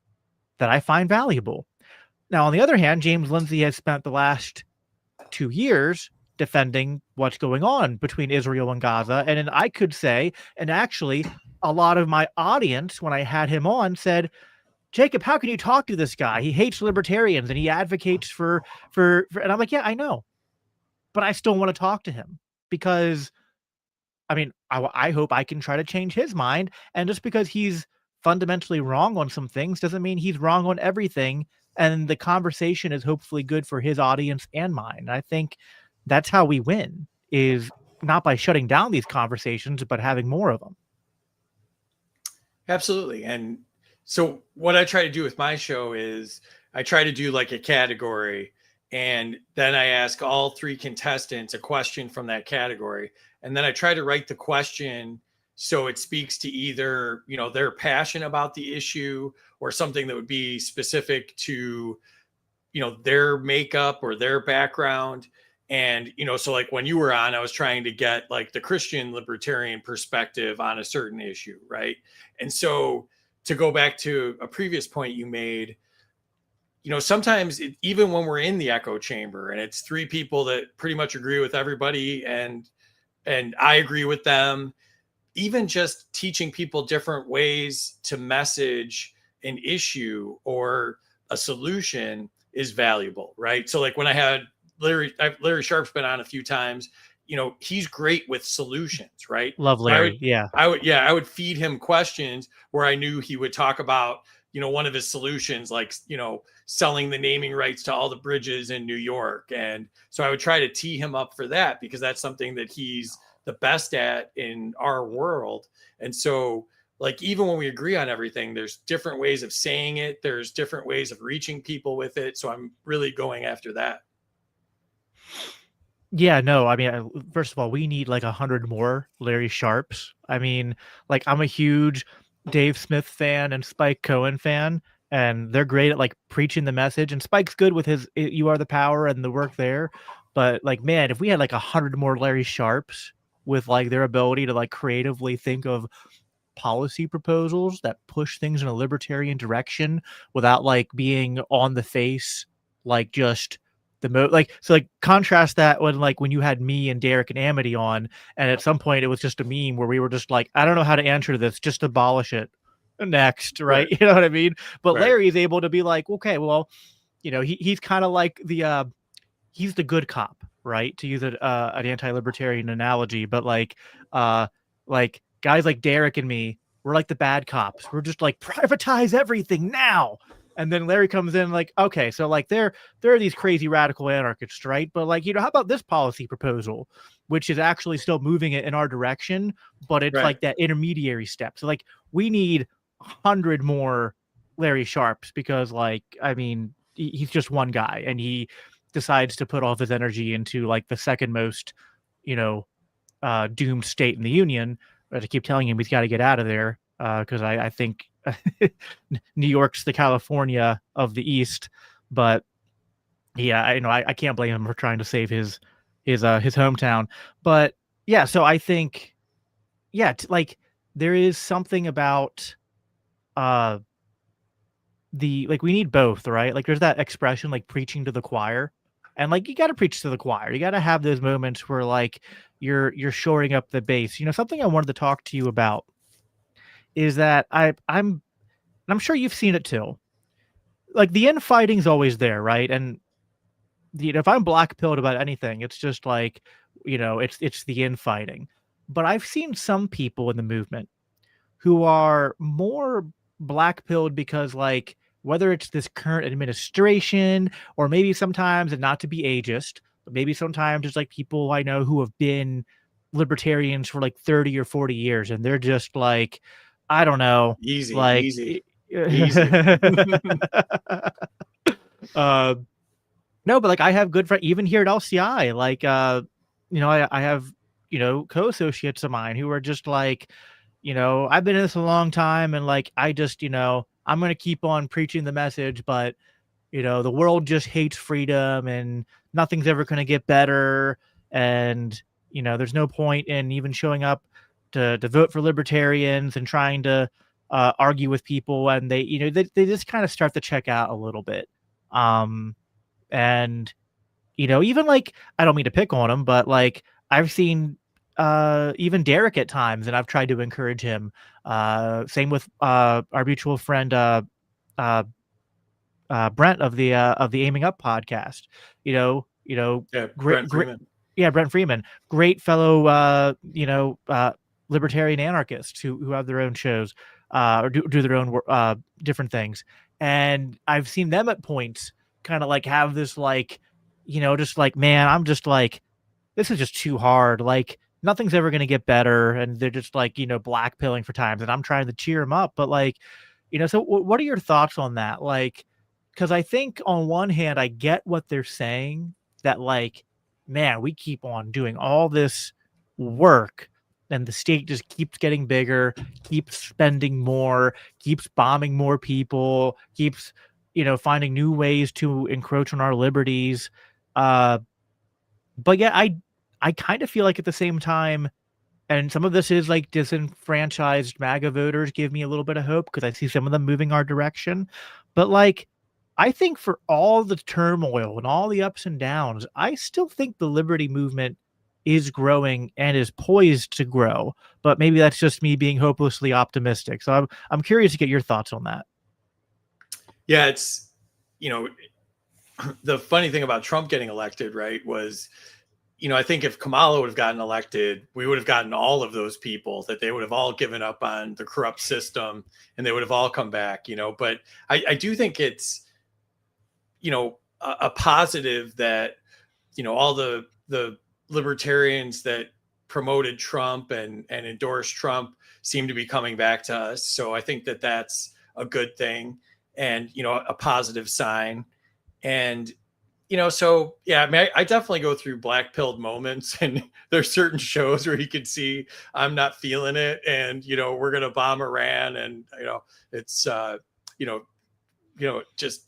that I find valuable. Now, on the other hand, James Lindsay has spent the last 2 years defending what's going on between Israel and Gaza. And I could say, and actually, a lot of my audience, when I had him on, said, Jacob, how can you talk to this guy? He hates libertarians and he advocates for and I'm like, yeah, I know, but I still want to talk to him because, I mean, I hope I can try to change his mind. And just because he's fundamentally wrong on some things doesn't mean he's wrong on everything. And the conversation is hopefully good for his audience and mine. And I think that's how we win, is not by shutting down these conversations, but having more of them. Absolutely. And so what I try to do with my show is I try to do like a category, and then I ask all 3 contestants a question from that category. And then I try to write the question so it speaks to either, their passion about the issue or something that would be specific to, their makeup or their background. And, so like when you were on, I was trying to get like the Christian libertarian perspective on a certain issue. Right. And so, to go back to a previous point you made, sometimes even when we're in the echo chamber and it's 3 people that pretty much agree with everybody and I agree with them, even just teaching people different ways to message an issue or a solution is valuable, right? So like when I had Larry Sharp's been on a few times, he's great with solutions, right? Love Larry. I would feed him questions where I knew he would talk about, one of his solutions, like, selling the naming rights to all the bridges in New York. And so I would try to tee him up for that because that's something that he's the best at in our world. And so, like, even when we agree on everything, there's different ways of saying it. There's different ways of reaching people with it. So I'm really going after that. Yeah, no, I mean, first of all, we need like 100 more Larry Sharps. I mean, like, I'm a huge Dave Smith fan and Spike Cohen fan, and they're great at like preaching the message. And Spike's good with his "You Are the Power" and the work there. But like, man, if we had like 100 more Larry Sharps with like their ability to like creatively think of policy proposals that push things in a libertarian direction without like being on the face, like just so like contrast that when you had me and Derek and Amity on, and at some point it was just a meme where we were just like, I don't know how to answer this, just abolish it next, right? You know what I mean? But Larry is able to be like, okay, well, he's kind of like he's the good cop, right? To use an anti-libertarian analogy, but like guys like Derek and me, we're like the bad cops. We're just like, privatize everything now. And then Larry comes in like, okay, so like there are these crazy radical anarchists, right? But like, how about this policy proposal? which is actually still moving it in our direction, but it's Right. like that intermediary step. So like we need 100 more Larry Sharps because like, I mean, he's just one guy and he decides to put all of his energy into like the second most, you know, doomed state in the union. But I keep telling him he's got to get out of there because I think New York's the California of the East. But yeah, I can't blame him for trying to save his hometown. But yeah, so I think like there is something about uh the like we need both, right? Like there's that expression like preaching to the choir. And like you got to preach to the choir. You got to have those moments where like you're shoring up the base. Something I wanted to talk to you about is that I'm sure you've seen it too. Like the infighting's always there, right? And if I'm black pilled about anything, it's just like, it's the infighting. But I've seen some people in the movement who are more black pilled because like whether it's this current administration or maybe sometimes, and not to be ageist, but maybe sometimes it's like people I know who have been libertarians for like 30 or 40 years and they're just like, I don't know, Easy, like easy, easy. uh no, but like I have good friends even here at LCI. Like I have, co-associates of mine who are just like, I've been in this a long time and like I just, I'm gonna keep on preaching the message, but the world just hates freedom and nothing's ever gonna get better. And, there's no point in even showing up to vote for libertarians and trying to argue with people and they just kind of start to check out a little bit. And even like I don't mean to pick on him, but like I've seen even Derek at times and I've tried to encourage him. Same with our mutual friend uh Brent of the Aiming Up podcast. Yeah, Great, Brent great, Freeman. yeah, Brent Freeman, great fellow libertarian anarchists who have their own shows or do their own different things. And I've seen them at points kind of like have this like, just like, man, I'm just like, this is just too hard. Like nothing's ever going to get better. And they're just like, black pilling for times. And I'm trying to cheer them up. But like, so what are your thoughts on that? Like, because I think on one hand, I get what they're saying that like, man, we keep on doing all this work and the state just keeps getting bigger, keeps spending more, keeps bombing more people, keeps, finding new ways to encroach on our liberties. But yeah, I kind of feel like at the same time, and some of this is like disenfranchised MAGA voters give me a little bit of hope because I see some of them moving our direction. But like, I think for all the turmoil and all the ups and downs, I still think the liberty movement is growing and is poised to grow. But maybe that's just me being hopelessly optimistic. So I'm curious to get your thoughts on that. Yeah, it's the funny thing about Trump getting elected, right, was I think if Kamala would have gotten elected, we would have gotten all of those people that they would have all given up on the corrupt system and they would have all come back, But I do think it's, a positive that, all the libertarians that promoted Trump and endorsed Trump seem to be coming back to us. So I think that that's a good thing and, a positive sign. And so yeah, I mean, I definitely go through black pilled moments, and there's certain shows where you can see I'm not feeling it, and we're gonna bomb Iran, and it's just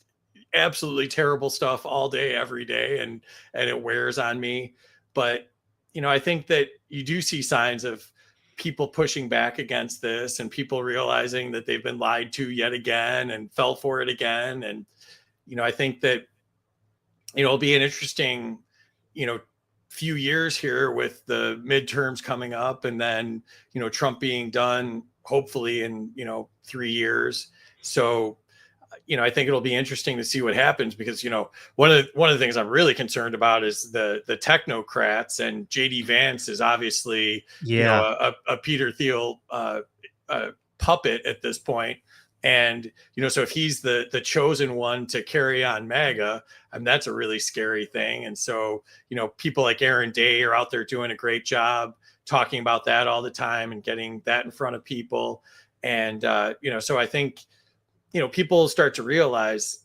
absolutely terrible stuff all day, every day, and it wears on me. But I think that you do see signs of people pushing back against this, and people realizing that they've been lied to yet again and fell for it again, and I think that it'll be an interesting, few years here with the midterms coming up and then, Trump being done hopefully in, 3 years. So, I think it'll be interesting to see what happens because, one of the things I'm really concerned about is the technocrats, and JD Vance is obviously, Yeah. a Peter Thiel puppet at this point. And, so if he's the chosen one to carry on MAGA, that's a really scary thing. And so, people like Aaron Day are out there doing a great job talking about that all the time and getting that in front of people. And, so I think, people start to realize,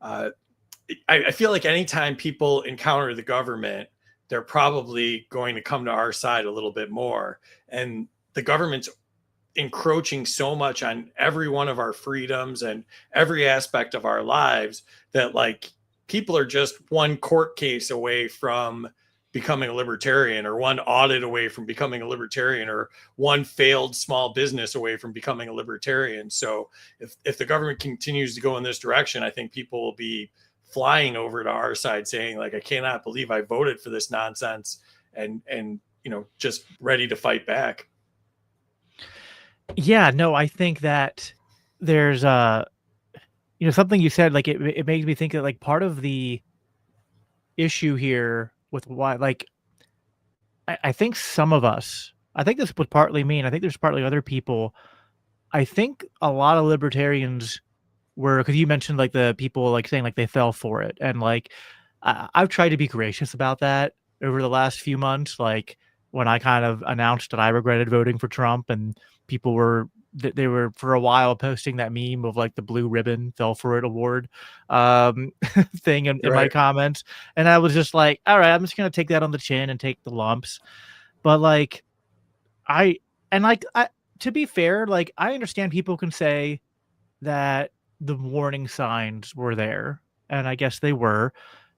uh, I feel like anytime people encounter the government, they're probably going to come to our side a little bit more. And the government's encroaching so much on every one of our freedoms and every aspect of our lives that, like, people are just one court case away from becoming a libertarian, or one audit away from becoming a libertarian, or one failed small business away from becoming a libertarian. So if the government continues to go in this direction, I think people will be flying over to our side saying, like, I cannot believe I voted for this nonsense, and just ready to fight back. Yeah, no, I think that there's something you said, like it makes me think that like part of the issue here with why, like, I think some of us, I think this was partly me, and I think there's partly other people. I think a lot of libertarians were, because you mentioned like the people like saying like they fell for it, and like I've tried to be gracious about that over the last few months. Like when I kind of announced that I regretted voting for Trump, and people were they were for a while posting that meme of like the blue ribbon fell for it award thing in my Right. comments, and I was just like, all right, I'm just gonna take that on the chin and take the lumps. But like I and like I to be fair, like I understand people can say that the warning signs were there, and I guess they were.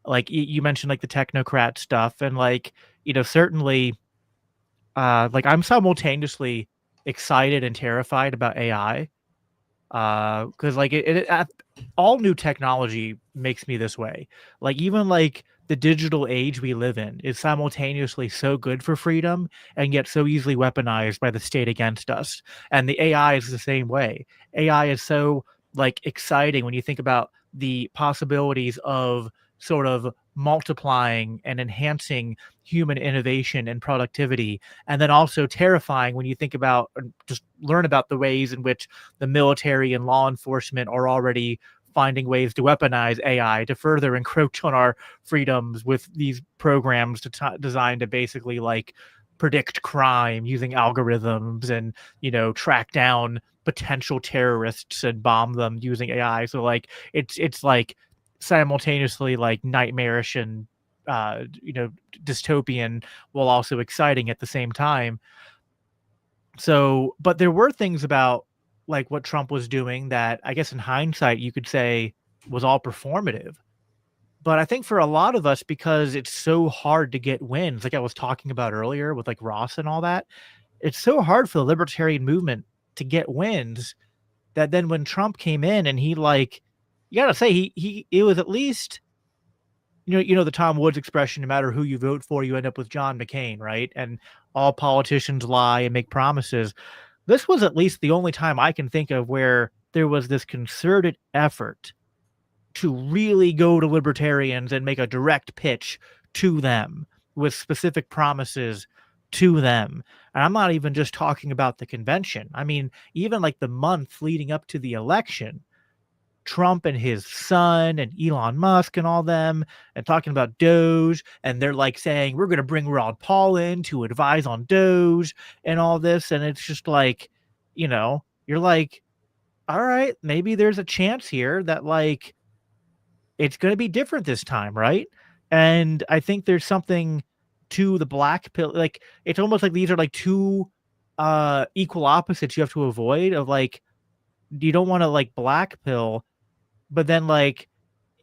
Like you mentioned, like the technocrat stuff, and like certainly, like I'm simultaneously excited and terrified about AI, because like all new technology makes me this way. Like even like the digital age we live in is simultaneously so good for freedom and yet so easily weaponized by the state against us. And the AI is the same way. AI is so like exciting when you think about the possibilities of sort of multiplying and enhancing human innovation and productivity, and then also terrifying when you think about just learn about the ways in which the military and law enforcement are already finding ways to weaponize AI to further encroach on our freedoms with these programs designed to basically like predict crime using algorithms, and track down potential terrorists and bomb them using AI. So like it's like simultaneously like nightmarish and dystopian, while also exciting at the same time. So, but there were things about like what Trump was doing that I guess in hindsight you could say was all performative. But I think for a lot of us, because it's so hard to get wins, like I was talking about earlier with like Ross and all that, it's so hard for the libertarian movement to get wins, that then when Trump came in and he like, you gotta say he it was at least, the Tom Woods expression, no matter who you vote for, you end up with John McCain, right? And all politicians lie and make promises. This was at least the only time I can think of where there was this concerted effort to really go to libertarians and make a direct pitch to them with specific promises to them. And I'm not even just talking about the convention. I mean, even like the month leading up to the election, Trump and his son and Elon Musk and all them, and talking about Doge, and they're like saying we're going to bring Ron Paul in to advise on Doge and all this, and it's just like, you're like, all right, maybe there's a chance here that like it's going to be different this time, right? And I think there's something to the black pill, like it's almost like these are like two equal opposites you have to avoid, of like you don't want to like black pill, but then like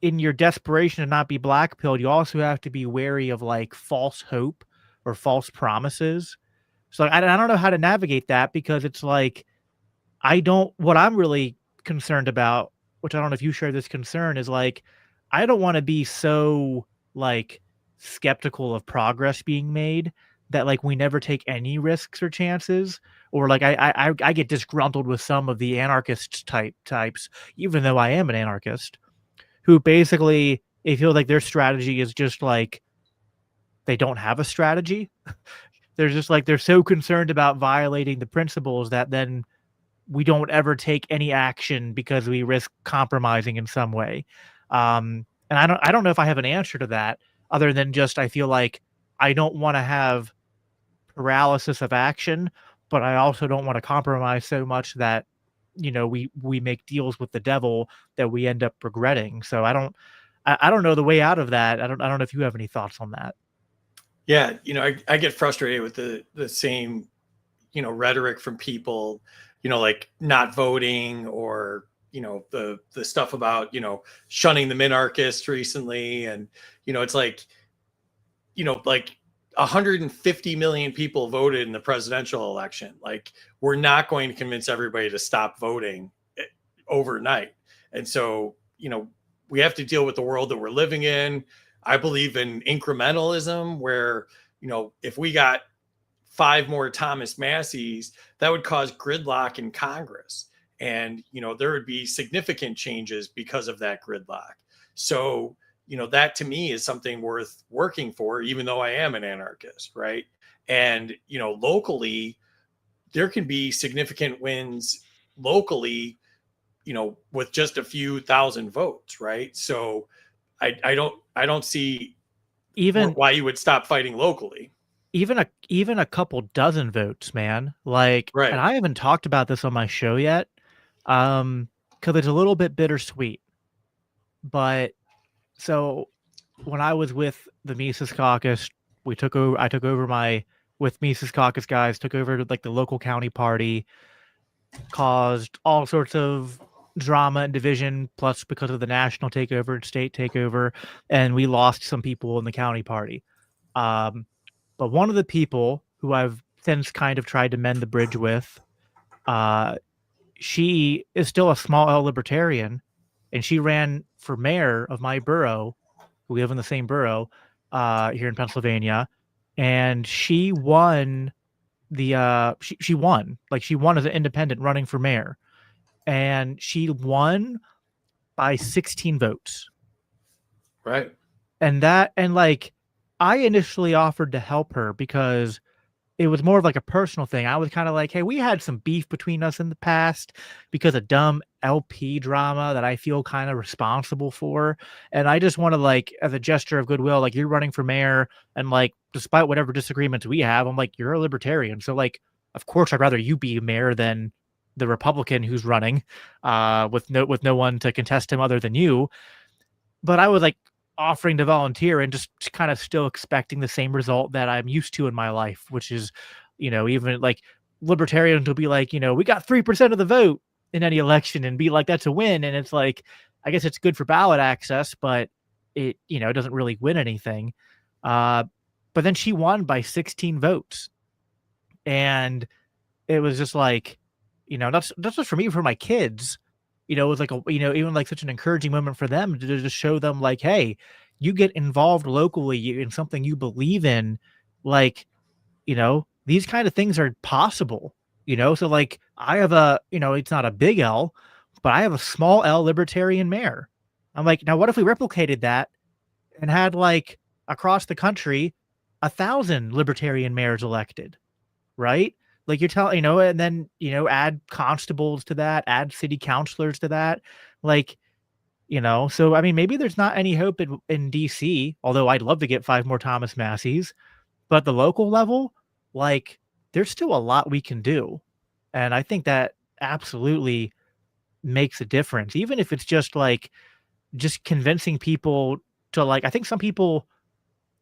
in your desperation to not be black pilled, you also have to be wary of like false hope or false promises. So like, I don't know how to navigate that, because it's like what I'm really concerned about, which I don't know if you share this concern, is like I don't want to be so like skeptical of progress being made that like we never take any risks or chances, or like I get disgruntled with some of the anarchist types, even though I am an anarchist, who basically they feel like their strategy is just like they don't have a strategy. They're just like they're so concerned about violating the principles that then we don't ever take any action because we risk compromising in some way. And I don't know if I have an answer to that other than just I feel like I don't want to have paralysis of action, but I also don't want to compromise so much that we make deals with the devil that we end up regretting. So I don't know the way out of that. I don't know if you have any thoughts on that. Yeah, I get frustrated with the same, rhetoric from people, like not voting, or the stuff about shunning the minarchists recently. And it's like, like 150 million people voted in the presidential election. Like, we're not going to convince everybody to stop voting overnight. And so we have to deal with the world that we're living in. I believe in incrementalism, where if we got 5 more Thomas Masseys, that would cause gridlock in Congress. And, there would be significant changes because of that gridlock. So, that to me is something worth working for, even though I am an anarchist, right? And, locally, there can be significant wins locally, with just a few thousand votes, right? So I don't see Even why you would stop fighting locally. even a couple dozen votes, man. Like, and Right. I haven't talked about this on my show yet, because it's a little bit bittersweet. But so when I was with the Mises Caucus, I took over with Mises Caucus guys, took over like the local county party, caused all sorts of drama and division, plus because of the national takeover and state takeover, and we lost some people in the county party. Um, but one of the people who I've since kind of tried to mend the bridge with, uh, she is still a small L libertarian, and she ran for mayor of my borough. We live in the same borough here in Pennsylvania, and she won she won, like she won as an independent running for mayor, and she won by 16 votes. Right. And like I initially offered to help her because it was more of like a personal thing. I was kind of like, hey, we had some beef between us in the past because of dumb LP drama that I feel kind of responsible for. And I just want to, like, as a gesture of goodwill, like, you're running for mayor, and like, despite whatever disagreements we have, I'm like, you're a libertarian. So like, of course I'd rather you be mayor than the Republican who's running, with no one to contest him other than you. But I was like offering to volunteer and just kind of still expecting the same result that I'm used to in my life, which is, even like libertarians will be like, we got 3% of the vote in any election and be like, that's a win. And it's like, I guess it's good for ballot access, but it, doesn't really win anything. But then she won by 16 votes. And it was just like, that's just for me, for my kids. It was like even like such an encouraging moment for them to just show them like, hey, you get involved locally in something you believe in, like, these kind of things are possible. So like I have it's not a big L, but I have a small L libertarian mayor. I'm like, now what if we replicated that and had, like, across the country 1,000 libertarian mayors elected, right? Like, you're telling, and then, add constables to that, add city councilors to that. Like, so I mean, maybe there's not any hope in DC, although I'd love to get 5 more Thomas Masseys, but at the local level, like, there's still a lot we can do. And I think that absolutely makes a difference, even if it's just like, just convincing people to, like, I think some people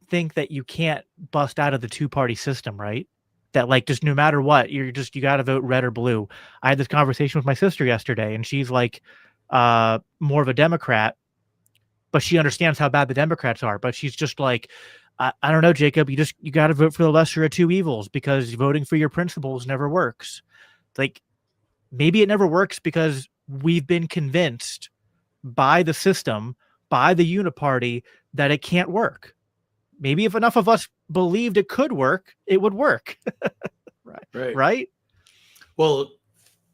think that you can't bust out of the two-party system, right? That, like, just no matter what, you got to vote red or blue. I had this conversation with my sister yesterday, and she's like, more of a Democrat, but she understands how bad the Democrats are. But she's just like, I don't know, Jacob, you got to vote for the lesser of two evils because voting for your principles never works. Like, maybe it never works because we've been convinced by the system, by the uniparty, that it can't work. Maybe if enough of us believed it could work, it would work. Right. Right. Well,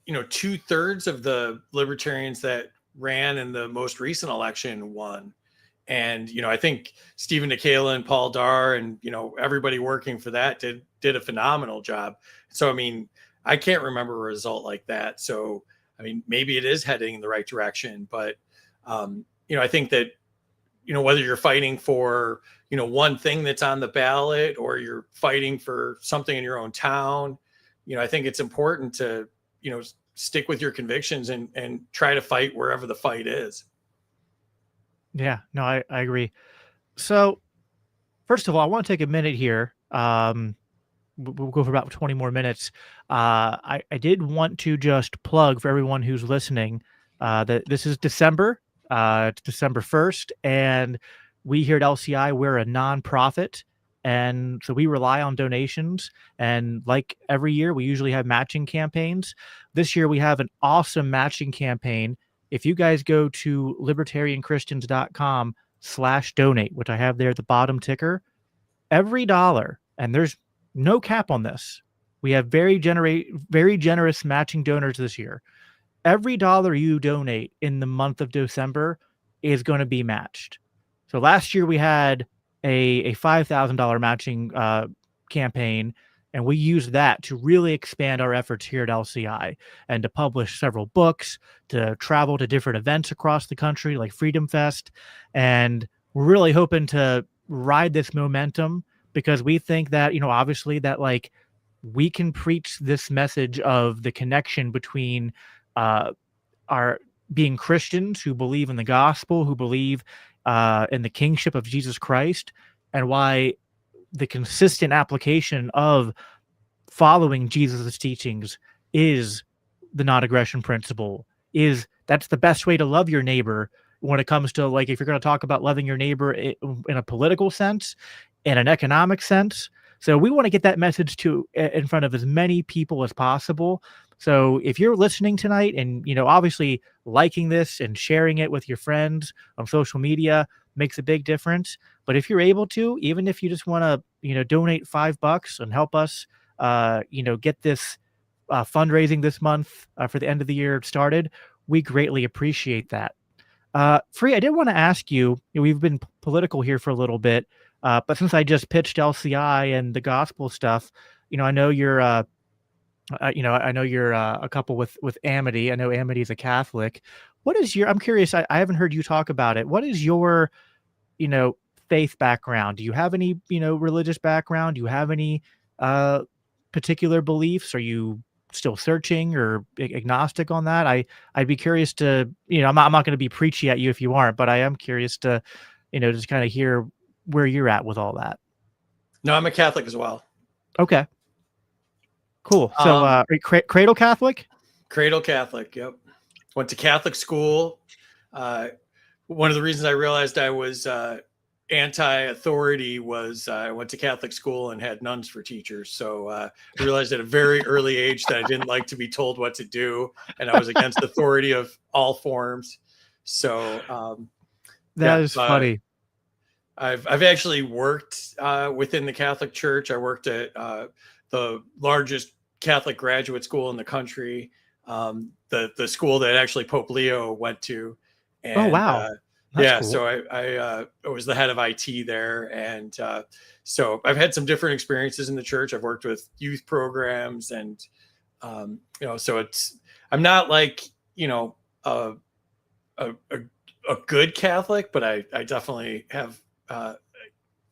2/3 of the libertarians that ran in the most recent election won. And, I think Stephen Nikela and Paul Dar and, everybody working for that did a phenomenal job. So, I mean, I can't remember a result like that. So, I mean, maybe it is heading in the right direction, but, I think that, whether you're fighting for, one thing that's on the ballot or you're fighting for something in your own town, I think it's important to, stick with your convictions and try to fight wherever the fight is. Yeah, no, I agree. So first of all, I want to take a minute here. We'll go for about 20 more minutes. I did want to just plug for everyone who's listening that this is December. It's December 1st, and we here at LCI, we're a nonprofit. And so we rely on donations. And like every year, we usually have matching campaigns. This year, we have an awesome matching campaign. If you guys go to libertarianchristians.com/donate, which I have there at the bottom ticker, every dollar, and there's no cap on this. We have very generous matching donors this year. Every dollar you donate in the month of December is going to be matched. So last year we had a $5,000 matching campaign, and we used that to really expand our efforts here at LCI and to publish several books, to travel to different events across the country like Freedom Fest. And we're really hoping to ride this momentum because we think that, obviously that like we can preach this message of the connection between our being Christians who believe in the gospel, who believe in the kingship of Jesus Christ, and why the consistent application of following Jesus' teachings is the non-aggression principle. That's the best way to love your neighbor when it comes to, like, if you're going to talk about loving your neighbor in a political sense, in an economic sense. So we want to get that message in front of as many people as possible. So if you're listening tonight and, obviously liking this and sharing it with your friends on social media makes a big difference. But if you're able to, even if you just want to, donate $5 and help us, get this fundraising this month for the end of the year started, we greatly appreciate that. Free, I did want to ask you, we've been political here for a little bit, but since I just pitched LCI and the gospel stuff, I know you're, I know you're a couple with Amity. I know Amity is a Catholic. I'm curious, I haven't heard you talk about it. What is your, faith background? Do you have any, religious background? Do you have any particular beliefs? Are you still searching or agnostic on that? I'd be curious to, I'm not going to be preachy at you if you aren't, but I am curious to, just kind of hear where you're at with all that. No, I'm a Catholic as well. Okay. Cool. So, Cradle Catholic? Cradle Catholic. Yep. Went to Catholic school. One of the reasons I realized I was anti-authority was I went to Catholic school and had nuns for teachers. So I realized at a very early age that I didn't like to be told what to do, and I was against authority of all forms. So that is funny. I've actually worked within the Catholic Church. I worked at the largest Catholic graduate school in the country, the school that actually Pope Leo went to. And, oh wow! Yeah, cool. so I was the head of IT there, and so I've had some different experiences in the church. I've worked with youth programs, and so I'm not like a good Catholic, but I definitely have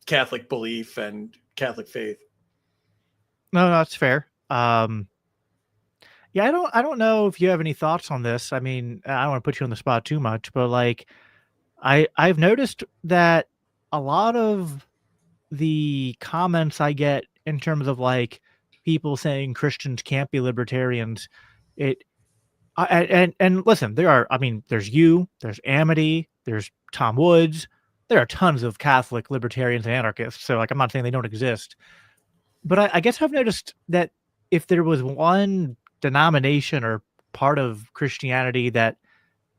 Catholic belief and Catholic faith. No, that's fair. Yeah, I don't know if you have any thoughts on this. I mean, I don't want to put you on the spot too much, but like I've noticed that a lot of the comments I get in terms of like people saying Christians can't be libertarians, and listen, there's there's Amity, there's Tom Woods, there are tons of Catholic libertarians and anarchists. So like, I'm not saying they don't exist, but I guess I've noticed that if there was one denomination or part of Christianity that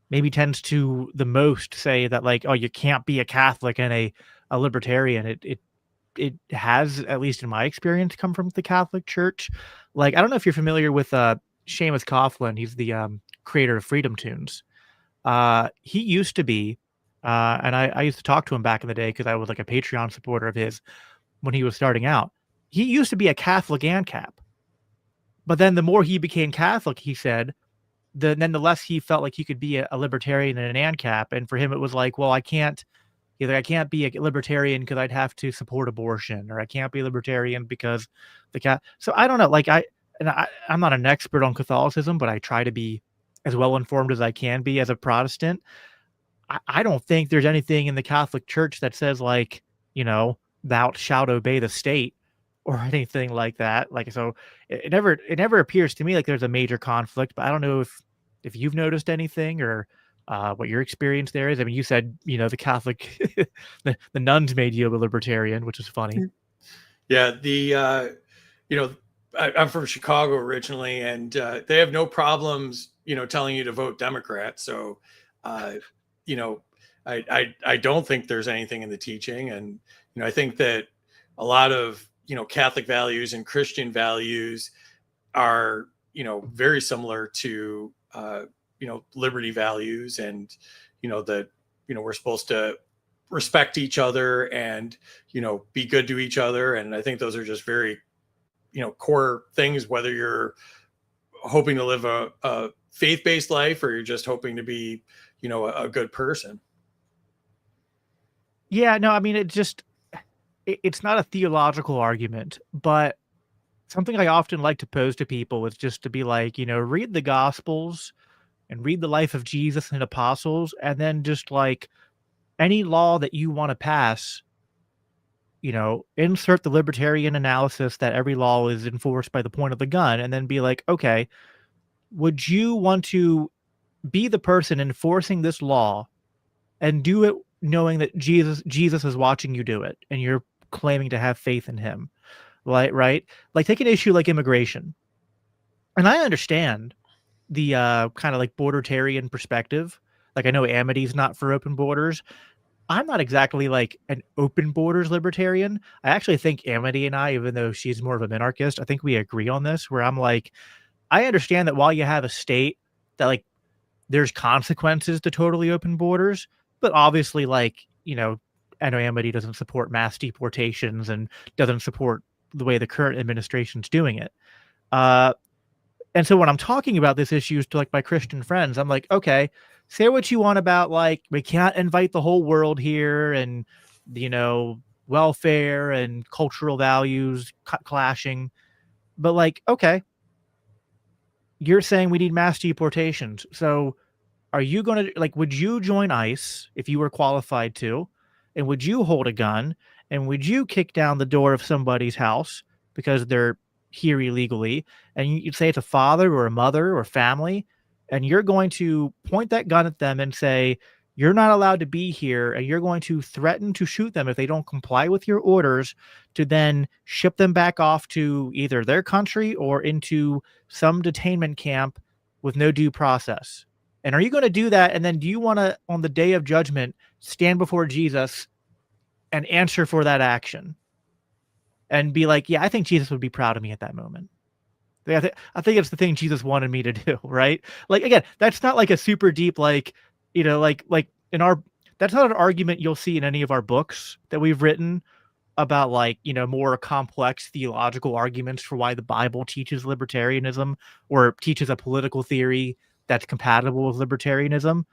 maybe tends to the most say that like, oh, you can't be a Catholic and a libertarian, it has, at least in my experience, come from the Catholic Church. Like, I don't know if you're familiar with Seamus Coughlin. He's the creator of Freedom Tunes. He used to be, and I used to talk to him back in the day because I was like a Patreon supporter of his when he was starting out. He used to be a Catholic ANCAP, But then the more he became Catholic, he said, then the less he felt like he could be a libertarian and an ANCAP. And for him, it was like, well, I can't. Either I can't be a libertarian because I'd have to support abortion, or I can't be libertarian because the cat. So I don't know. Like I'm not an expert on Catholicism, but I try to be as well informed as I can be as a Protestant. I don't think there's anything in the Catholic Church that says like, thou shalt obey the state or anything like that. Like, so it never appears to me like there's a major conflict, but I don't know if you've noticed anything or what your experience there is. I mean, you said, the Catholic, the nuns made you a libertarian, which is funny. Yeah. I'm from Chicago originally, and they have no problems, telling you to vote Democrat. So, you know, I don't think there's anything in the teaching. And, I think that a lot of, Catholic values and Christian values are, very similar to, liberty values, and, that, we're supposed to respect each other and, be good to each other. And I think those are just very, core things, whether you're hoping to live a faith-based life or you're just hoping to be, a good person. Yeah, no, I mean, it's not a theological argument, but something I often like to pose to people is just to be like, read the Gospels and read the life of Jesus and apostles, and then just like any law that you want to pass, insert the libertarian analysis that every law is enforced by the point of the gun, and then be like, okay, would you want to be the person enforcing this law and do it knowing that Jesus is watching you do it and you're claiming to have faith in him? Like, right? Like, take an issue like immigration. And I understand the kind of like bordertarian perspective. Like, I know Amity's not for open borders. I'm not exactly like an open borders libertarian. I actually think Amity and I, even though she's more of a minarchist, I think we agree on this, where I'm like, I understand that while you have a state that like there's consequences to totally open borders, but obviously, like, I know Amity doesn't support mass deportations and doesn't support the way the current administration's doing it. And so when I'm talking about this issues to like my Christian friends, I'm like, okay, say what you want about like we can't invite the whole world here, and welfare and cultural values clashing, but like, okay, you're saying we need mass deportations. So are you going to like, would you join ICE if you were qualified to? And would you hold a gun? And would you kick down the door of somebody's house because they're here illegally? And you'd say it's a father or a mother or family. And you're going to point that gun at them and say, you're not allowed to be here. And you're going to threaten to shoot them if they don't comply with your orders, to then ship them back off to either their country or into some detainment camp with no due process. And are you going to do that? And then do you want to, on the day of judgment, stand before Jesus and answer for that action and be like, yeah, I think Jesus would be proud of me at that moment. I think it's the thing Jesus wanted me to do, right? Like, again, that's not like a super deep, like, like in our, that's not an argument you'll see in any of our books that we've written about, like, more complex theological arguments for why the Bible teaches libertarianism or teaches a political theory that's compatible with libertarianism.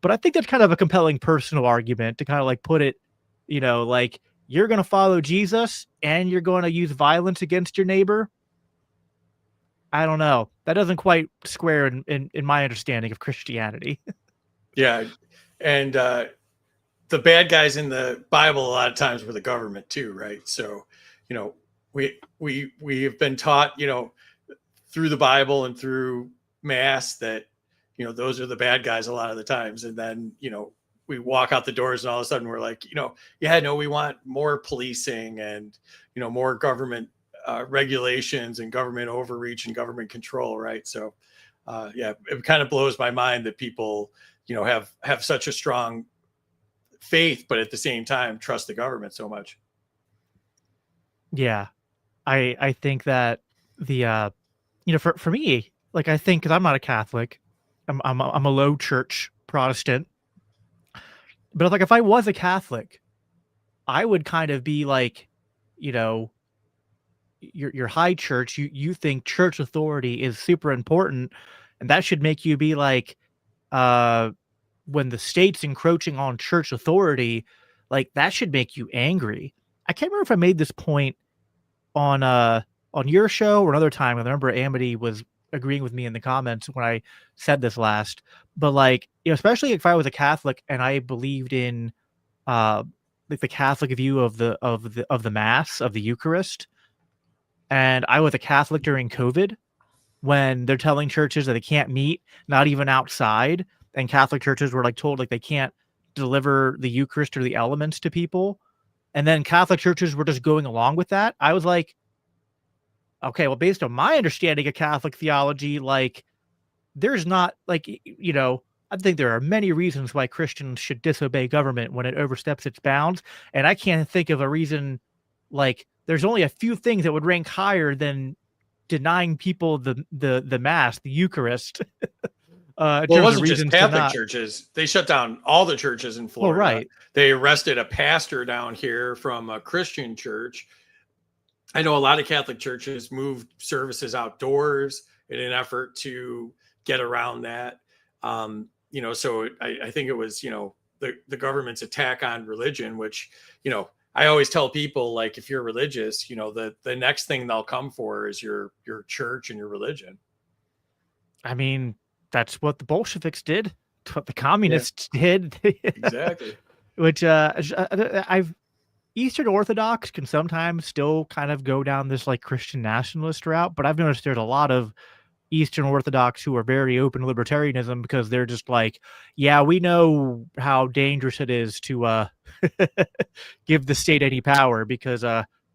But I think that's kind of a compelling personal argument to kind of like put it, like, you're going to follow Jesus and you're going to use violence against your neighbor. I don't know. That doesn't quite square in my understanding of Christianity. Yeah. And the bad guys in the Bible a lot of times were the government too, right? So, we have been taught, through the Bible and through mass that, those are the bad guys a lot of the times. And then, we walk out the doors and all of a sudden we're like, yeah, no, we want more policing and, more government regulations and government overreach and government control, right? So, yeah, it kind of blows my mind that people, have such a strong faith, but at the same time trust the government so much. Yeah, I think that the for me, like, I think, because I'm not a Catholic, I'm a low church Protestant, but like if I was a Catholic, I would kind of be like, you know, your high church, you think church authority is super important, and that should make you be like, uh when the state's encroaching on church authority, like that should make you angry. I can't remember if I made this point on your show or another time. I remember Amity was agreeing with me in the comments when I said this last. But like, you know, especially if I was a Catholic and I believed in uh like the Catholic view of the Mass, of the Eucharist, and I was a Catholic during COVID when they're telling churches that they can't meet, not even outside, and Catholic churches were like told like they can't deliver the Eucharist or the elements to people. And then Catholic churches were just going along with that. I was like, okay, well, based on my understanding of Catholic theology, like there's not like, you know, I think there are many reasons why Christians should disobey government when it oversteps its bounds. And I can't think of a reason, like there's only a few things that would rank higher than denying people the Mass, the Eucharist, in Well, it terms of wasn't just reasons to Catholic not. churches. They shut down all the churches in Well, Florida. right. They arrested a pastor down here from a Christian church. I know a lot of Catholic churches moved services outdoors in an effort to get around that. You know, so I think it was, you know, the government's attack on religion, which, you know, I always tell people, like, if you're religious, you know, the next thing they'll come for is your church and your religion. I mean, that's what the Bolsheviks did. It's what the Yeah, communists did. exactly. Which I've Eastern Orthodox can sometimes still kind of go down this like Christian nationalist route, but I've noticed there's a lot of Eastern Orthodox who are very open to libertarianism because they're just like, yeah, we know how dangerous it is to give the state any power because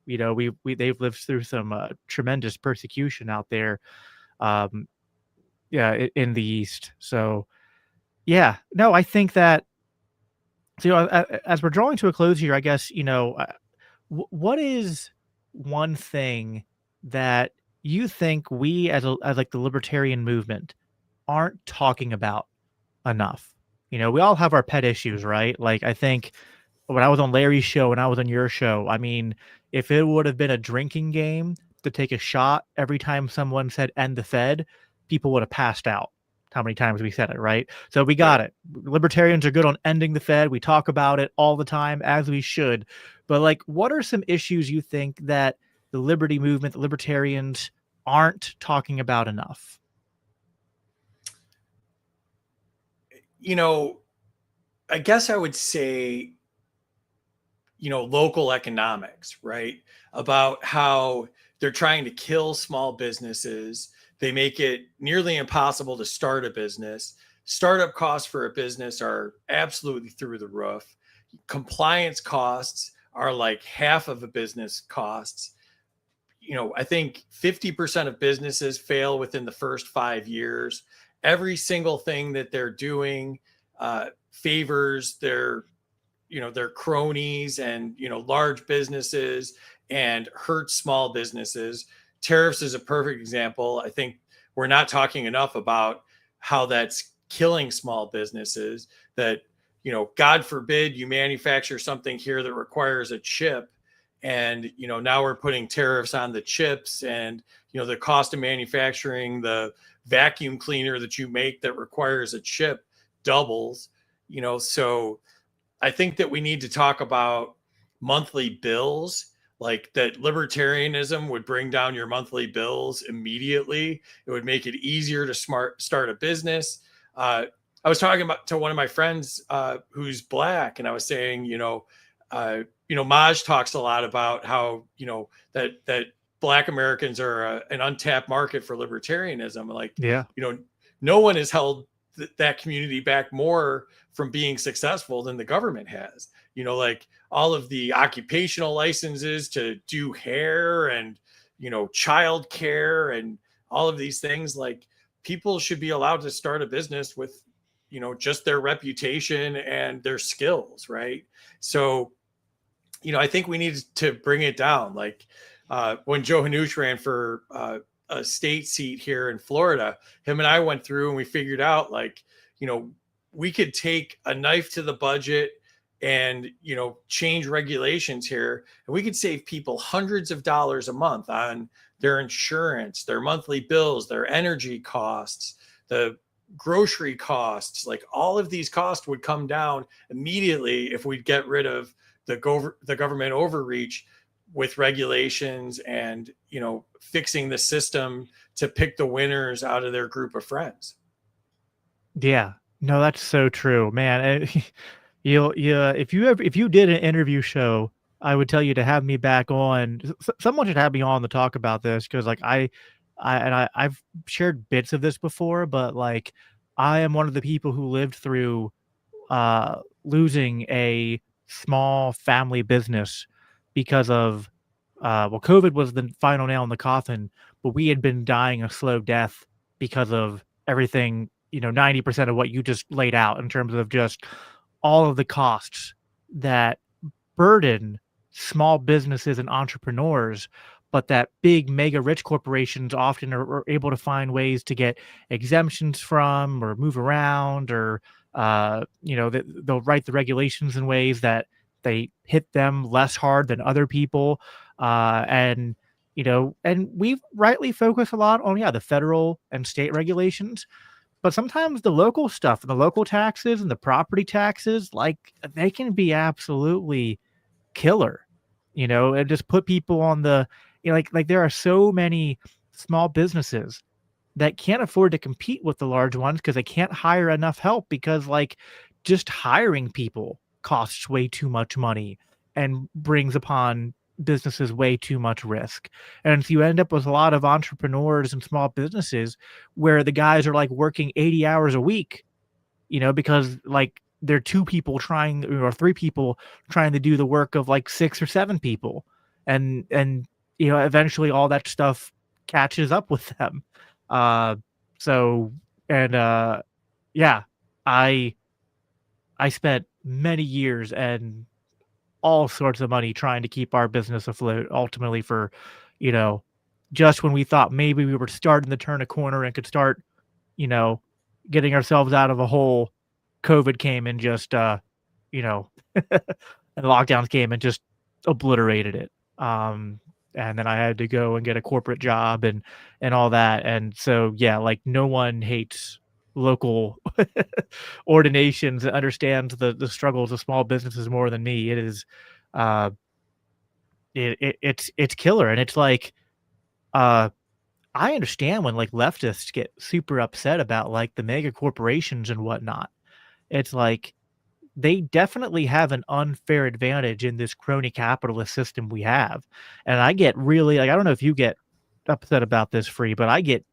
you know, we they've lived through some tremendous persecution out there, um yeah, in the East. So yeah, no, I think that, so, you know, as we're drawing to a close here, I guess, you know, what is one thing that you think we as like the libertarian movement aren't talking about enough? You know, we all have our pet issues, right? Like I think when I was on Larry's show and I was on your show, I mean, if it would have been a drinking game to take a shot every time someone said end the Fed, people would have passed out. How many times we said it, right? So we got Right. it. Libertarians are good on ending the Fed. We talk about it all the time, as we should. But like, what are some issues you think that the liberty movement, the libertarians aren't talking about enough? You know, I guess I would say, you know, local economics, right? About how they're trying to kill small businesses. They make it nearly impossible to start a business. Startup costs for a business are absolutely through the roof. Compliance costs are like half of a business costs. You know, I think 50% of businesses fail within the first 5 years. Every single thing that they're doing favors their, you know, their cronies and, you know, large businesses, and hurt small businesses. Tariffs is a perfect example. I think we're not talking enough about how that's killing small businesses. That, you know, God forbid you manufacture something here that requires a chip, and, you know, now we're putting tariffs on the chips, and, you know, the cost of manufacturing the vacuum cleaner that you make that requires a chip doubles. You know, so I think that we need to talk about monthly bills, like that libertarianism would bring down your monthly bills immediately. It would make it easier to start a business. I was talking about to one of my friends who's black, and I was saying, you know, Maj talks a lot about how, you know, that black Americans are an untapped market for libertarianism. Like, Yeah. you know, no one has held that community back more from being successful than the government has. You know, like all of the occupational licenses to do hair and, you know, child care and all of these things. Like, people should be allowed to start a business with, you know, just their reputation and their skills, right? So, you know, I think we need to bring it down. Like when Joe Hanush ran for a state seat here in Florida, him and I went through and we figured out, like, you know, we could take a knife to the budget and, you know, change regulations here. And we could save people hundreds of dollars a month on their insurance, their monthly bills, their energy costs, the grocery costs. Like all of these costs would come down immediately if we get rid of the government overreach with regulations and, you know, fixing the system to pick the winners out of their group of friends. Yeah. No, that's so true, man. And if you did an interview show, I would tell you to have me back on. Someone should have me on to talk about this because, like, I've shared bits of this before, but like, I am one of the people who lived through losing a small family business because of well, COVID was the final nail in the coffin, but we had been dying a slow death because of everything, 90% of what you just laid out in terms of just all of the costs that burden small businesses and entrepreneurs, but that big mega rich corporations often are able to find ways to get exemptions from or move around or they'll write the regulations in ways that they hit them less hard than other people. And we rightly focus a lot on the federal and state regulations, but sometimes the local stuff and the local taxes and the property taxes, like, they can be absolutely killer, and just put people on the, like there are so many small businesses that can't afford to compete with the large ones because they can't hire enough help because, like, just hiring people costs way too much money and brings upon businesses way too much risk. And so you end up with a lot of entrepreneurs and small businesses where the guys are like working 80 hours a week, because like they're two people trying or three people trying to do the work of like six or seven people. And eventually all that stuff catches up with them. Uh, so and yeah, I I spent many years and all sorts of money trying to keep our business afloat. Ultimately, for you know, just when we thought maybe we were starting to turn a corner and could start, you know, getting ourselves out of a hole, COVID came and just you know, and lockdowns came and just obliterated it. And then I had to go and get a corporate job and all that. And so yeah, like no one hates local ordinations and understands the struggles of small businesses more than me. It is uh it's killer. And it's like uh I understand when like leftists get super upset about like the mega corporations and whatnot. It's like they definitely have an unfair advantage in this crony capitalist system we have. And I get really like I don't know if you get upset about this, Free, but I get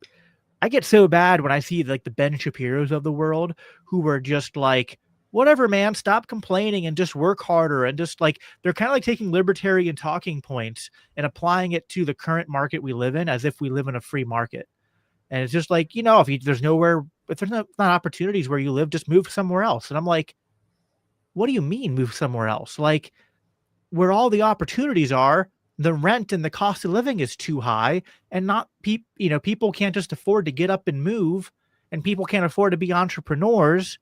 so bad when I see like the Ben Shapiros of the world who are just like, whatever, man, stop complaining and just work harder. And just like they're kind of like taking libertarian talking points and applying it to the current market we live in as if we live in a free market. And it's just like, if there's not opportunities where you live, just move somewhere else. And I'm like, what do you mean move somewhere else? Like, where all the opportunities are, the rent and the cost of living is too high, and not people can't just afford to get up and move, and people can't afford to be entrepreneurs.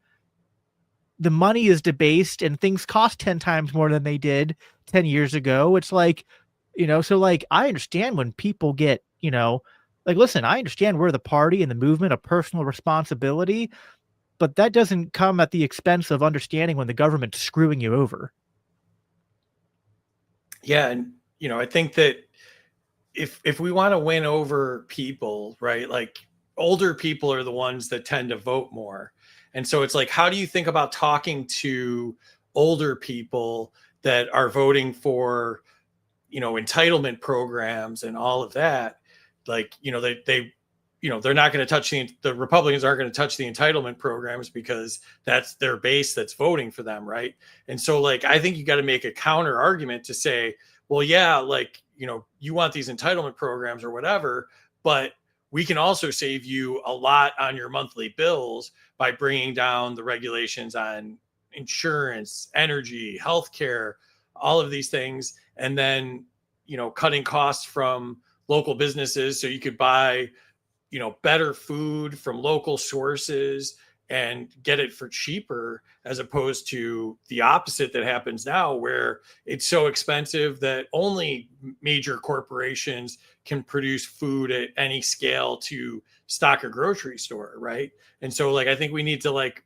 The money is debased and things cost 10 times more than they did 10 years ago. It's like, so like I understand when people get, like, listen, I understand we're the party and the movement of personal responsibility, but that doesn't come at the expense of understanding when the government's screwing you over. Yeah, and I think that if we want to win over people, right? Like older people are the ones that tend to vote more. And so it's like, how do you think about talking to older people that are voting for, entitlement programs and all of that? Like, they're not going to touch the Republicans aren't going to touch the entitlement programs because that's their base that's voting for them, right? And so, like, I think you got to make a counter argument to say, well, yeah, like, you want these entitlement programs or whatever, but we can also save you a lot on your monthly bills by bringing down the regulations on insurance, energy, healthcare, all of these things, and then cutting costs from local businesses so you could buy better food from local sources and get it for cheaper, as opposed to the opposite that happens now, where it's so expensive that only major corporations can produce food at any scale to stock a grocery store, right? And so like I think we need to like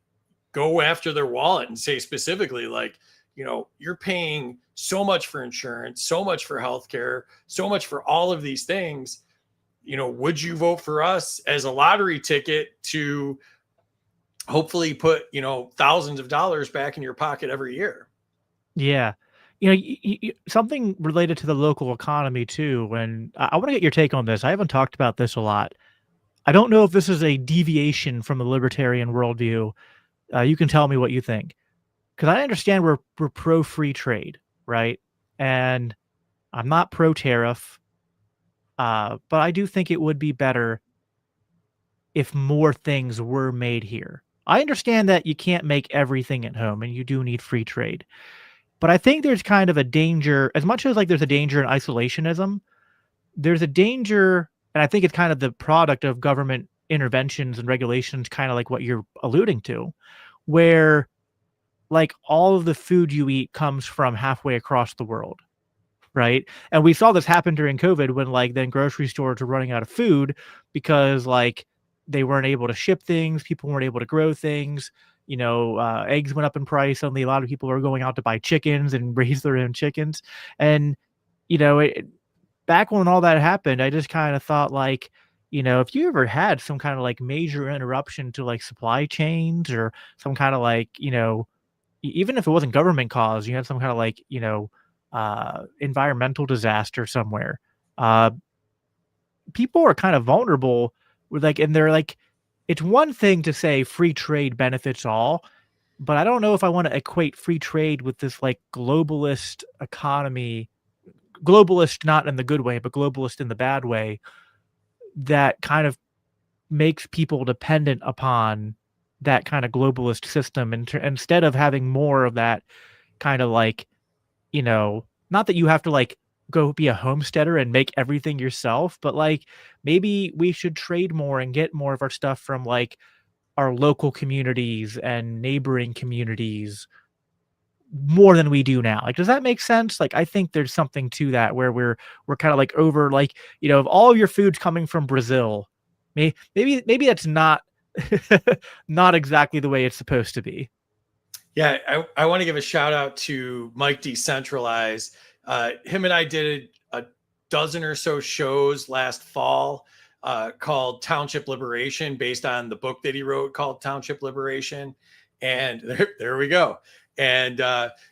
go after their wallet and say specifically like, you know, you're paying so much for insurance, so much for healthcare, so much for all of these things. You know, would you vote for us as a lottery ticket to hopefully put, you know, thousands of dollars back in your pocket every year? Yeah. You know, something related to the local economy too. When I want to get your take on this, I haven't talked about this a lot. I don't know if this is a deviation from the libertarian worldview. You can tell me what you think, because I understand we're pro free trade, right? And I'm not pro tariff, but I do think it would be better if more things were made here. I understand that you can't make everything at home, and you do need free trade. But I think there's kind of a danger, as much as like there's a danger in isolationism, there's a danger, and I think it's kind of the product of government interventions and regulations, kind of like what you're alluding to, where like all of the food you eat comes from halfway across the world, right? And we saw this happen during COVID when like then grocery stores were running out of food because like they weren't able to ship things, people weren't able to grow things. You know, eggs went up in price. Suddenly, a lot of people are going out to buy chickens and raise their own chickens. And you know, back when all that happened, I just kind of thought like, you know, if you ever had some kind of like major interruption to like supply chains or some kind of like, you know, even if it wasn't government caused, you had some kind of like, you know, environmental disaster somewhere. Uh, People are kind of vulnerable with like, and they're like, it's one thing to say free trade benefits all, but I don't know if I want to equate free trade with this like globalist economy, globalist not in the good way, but globalist in the bad way, that kind of makes people dependent upon that kind of globalist system, and instead of having more of that kind of like, you know, not that you have to like go be a homesteader and make everything yourself, but like maybe we should trade more and get more of our stuff from like our local communities and neighboring communities more than we do now. Like, does that make sense? Like, I think there's something to that where we're kind of like over like, you know, if all of your food's coming from Brazil, maybe that's not not exactly the way it's supposed to be. Yeah, I want to give a shout out to Mike Decentralized. Him and I did a dozen or so shows last fall called Township Liberation, based on the book that he wrote called Township Liberation. And there we go. And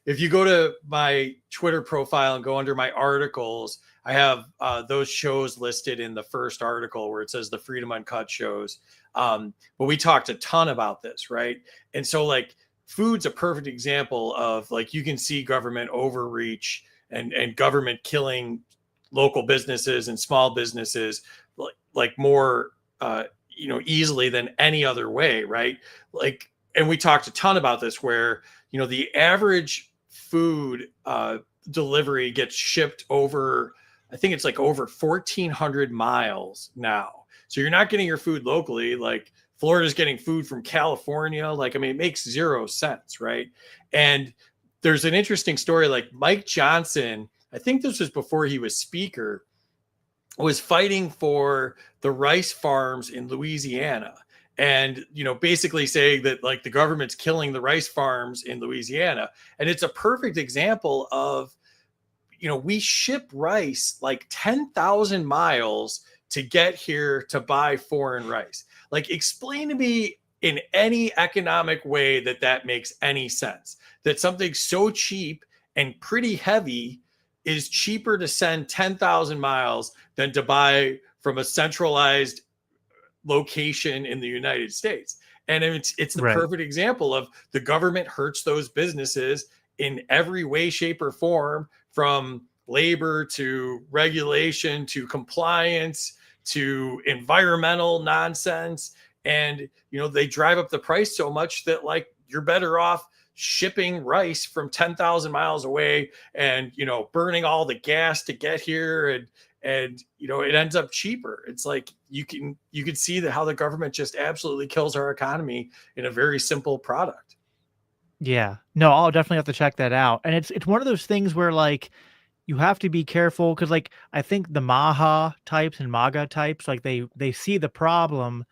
if you go to my Twitter profile and go under my articles, I have those shows listed in the first article where it says the Freedom Uncut shows. But we talked a ton about this, right? And so like, food's a perfect example of like, you can see government overreach and government killing local businesses and small businesses like more you know, easily than any other way, right? Like, and we talked a ton about this where, you know, the average food delivery gets shipped over, I think it's like over 1,400 miles now. So you're not getting your food locally. Like, Florida's getting food from California. Like, I mean, it makes zero sense, right? And there's an interesting story. Like Mike Johnson, I think this was before he was speaker, was fighting for the rice farms in Louisiana. And, you know, basically saying that like the government's killing the rice farms in Louisiana. And it's a perfect example of, you know, we ship rice like 10,000 miles to get here to buy foreign rice. Like, explain to me in any economic way that that makes any sense, that something so cheap and pretty heavy is cheaper to send 10,000 miles than to buy from a centralized location in the United States. And it's the Right. perfect example of the government hurts those businesses in every way, shape, or form, from labor to regulation to compliance to environmental nonsense. And, you know, they drive up the price so much that like you're better off shipping rice from 10,000 miles away and, you know, burning all the gas to get here. and it ends up cheaper. It's like you can see that how the government just absolutely kills our economy in a very simple product. Yeah. No, I'll definitely have to check that out. And it's one of those things where like you have to be careful because like I think the Maha types and MAGA types, like they see the problem.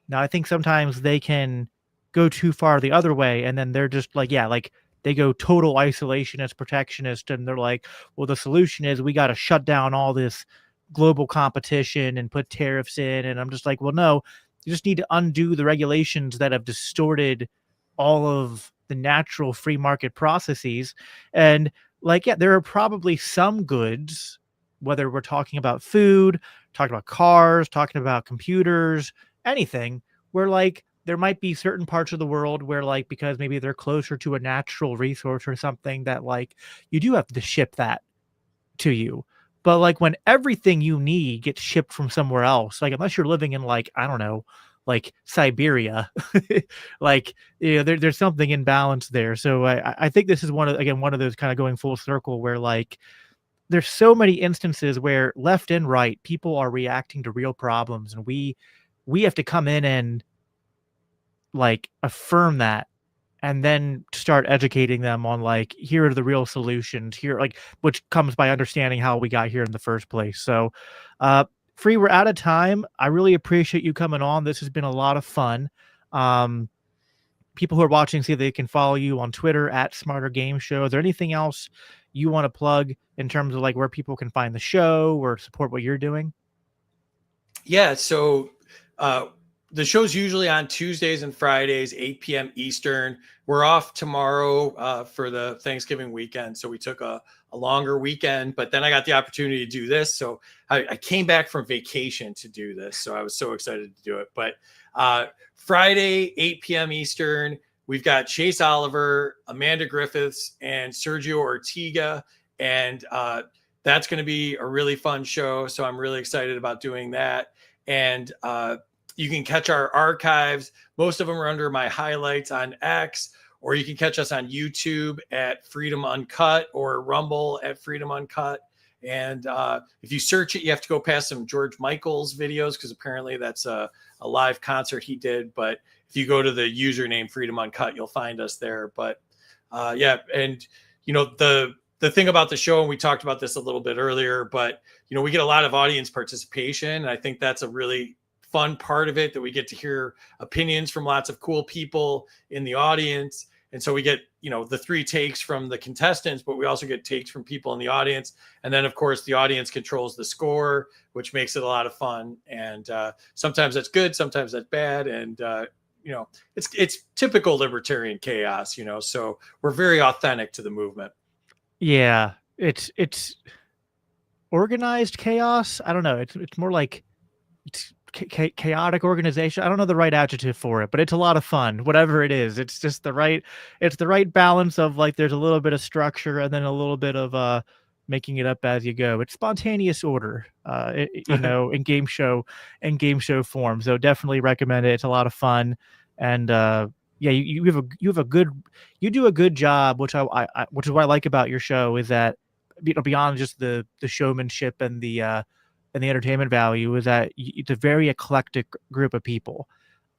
Now I think sometimes they can go too far the other way and then they're just like, yeah, like they go total isolationist, protectionist, and they're like, well, the solution is we got to shut down all this global competition and put tariffs in. And I'm just like, well, no, you just need to undo the regulations that have distorted all of the natural free market processes. And like, yeah, there are probably some goods, whether we're talking about food, talking about cars, talking about computers, anything, where like there might be certain parts of the world where like because maybe they're closer to a natural resource or something that like you do have to ship that to you. But like when everything you need gets shipped from somewhere else, like unless you're living in like, I don't know, like Siberia, like there's something in balance there. So I think this is one of those kind of going full circle where like there's so many instances where left and right people are reacting to real problems, and we have to come in and like affirm that and then start educating them on like here are the real solutions here, like which comes by understanding how we got here in the first place. So uh Free, we're out of time. I really appreciate you coming on. This has been a lot of fun. um People who are watching, see they can follow you on Twitter at Smarter Game Show. Is there anything else you want to plug in terms of like where people can find the show or support what you're doing? Yeah, so uh, the show's usually on Tuesdays and Fridays, 8 p.m. Eastern. We're off tomorrow for the Thanksgiving weekend, so we took a longer weekend, but then I got the opportunity to do this. So I came back from vacation to do this, so I was so excited to do it. But Friday, 8 p.m. Eastern, we've got Chase Oliver, Amanda Griffiths, and Sergio Ortega, and that's going to be a really fun show. So I'm really excited about doing that. And you can catch our archives. Most of them are under my highlights on X, or you can catch us on YouTube at Freedom Uncut or Rumble at Freedom Uncut. And if you search it, you have to go past some George Michael's videos because apparently that's a live concert he did. But if you go to the username Freedom Uncut, you'll find us there. But yeah, and the thing about the show, and we talked about this a little bit earlier, but we get a lot of audience participation, and I think that's a really fun part of it, that we get to hear opinions from lots of cool people in the audience. And so we get the three takes from the contestants, but we also get takes from people in the audience. And then of course the audience controls the score, which makes it a lot of fun. And sometimes that's good, sometimes that's bad. And it's typical libertarian chaos, so we're very authentic to the movement. Yeah, it's organized chaos. I don't know. It's more like it's chaotic organization. I don't know the right adjective for it, but it's a lot of fun. Whatever it is, it's just it's the right balance of like there's a little bit of structure and then a little bit of making it up as you go. It's spontaneous order, in game show form. So definitely recommend it. It's a lot of fun, and yeah, you do a good job, which which is what I like about your show is that beyond just the showmanship and the entertainment value is that it's a very eclectic group of people.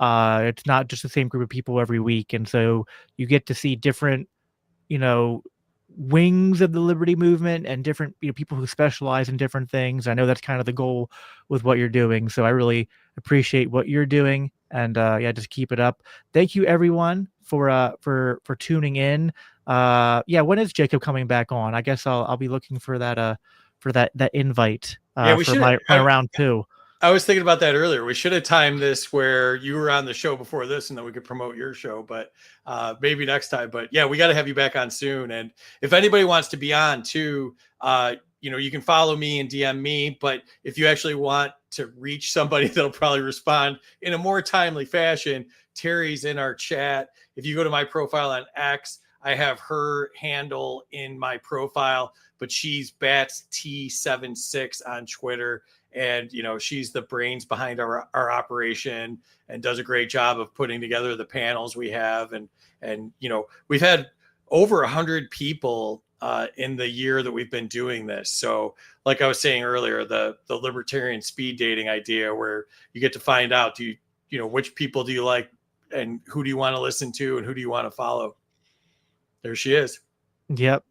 It's not just the same group of people every week, and so you get to see different you know, wings of the liberty movement and different people who specialize in different things. I know that's kind of the goal with what you're doing. So I really appreciate what you're doing, and yeah, just keep it up. Thank you everyone for tuning in. Yeah, when is Jacob coming back on? I guess I'll be looking for that invite Yeah, we for should. my round two. I was thinking about that earlier. We should have timed this where you were on the show before this, and then we could promote your show. But maybe next time. But yeah, we got to have you back on soon. And if anybody wants to be on too, you can follow me and DM me. But if you actually want to reach somebody that'll probably respond in a more timely fashion, Terry's in our chat. If you go to my profile on X, I have her handle in my profile, but she's Bats T76 on Twitter. And, she's the brains behind our operation and does a great job of putting together the panels we have. And we've had over 100 people in the year that we've been doing this. So, like I was saying earlier, the libertarian speed dating idea, where you get to find out, which people do you like, and who do you want to listen to, and who do you want to follow. There she is. Yep.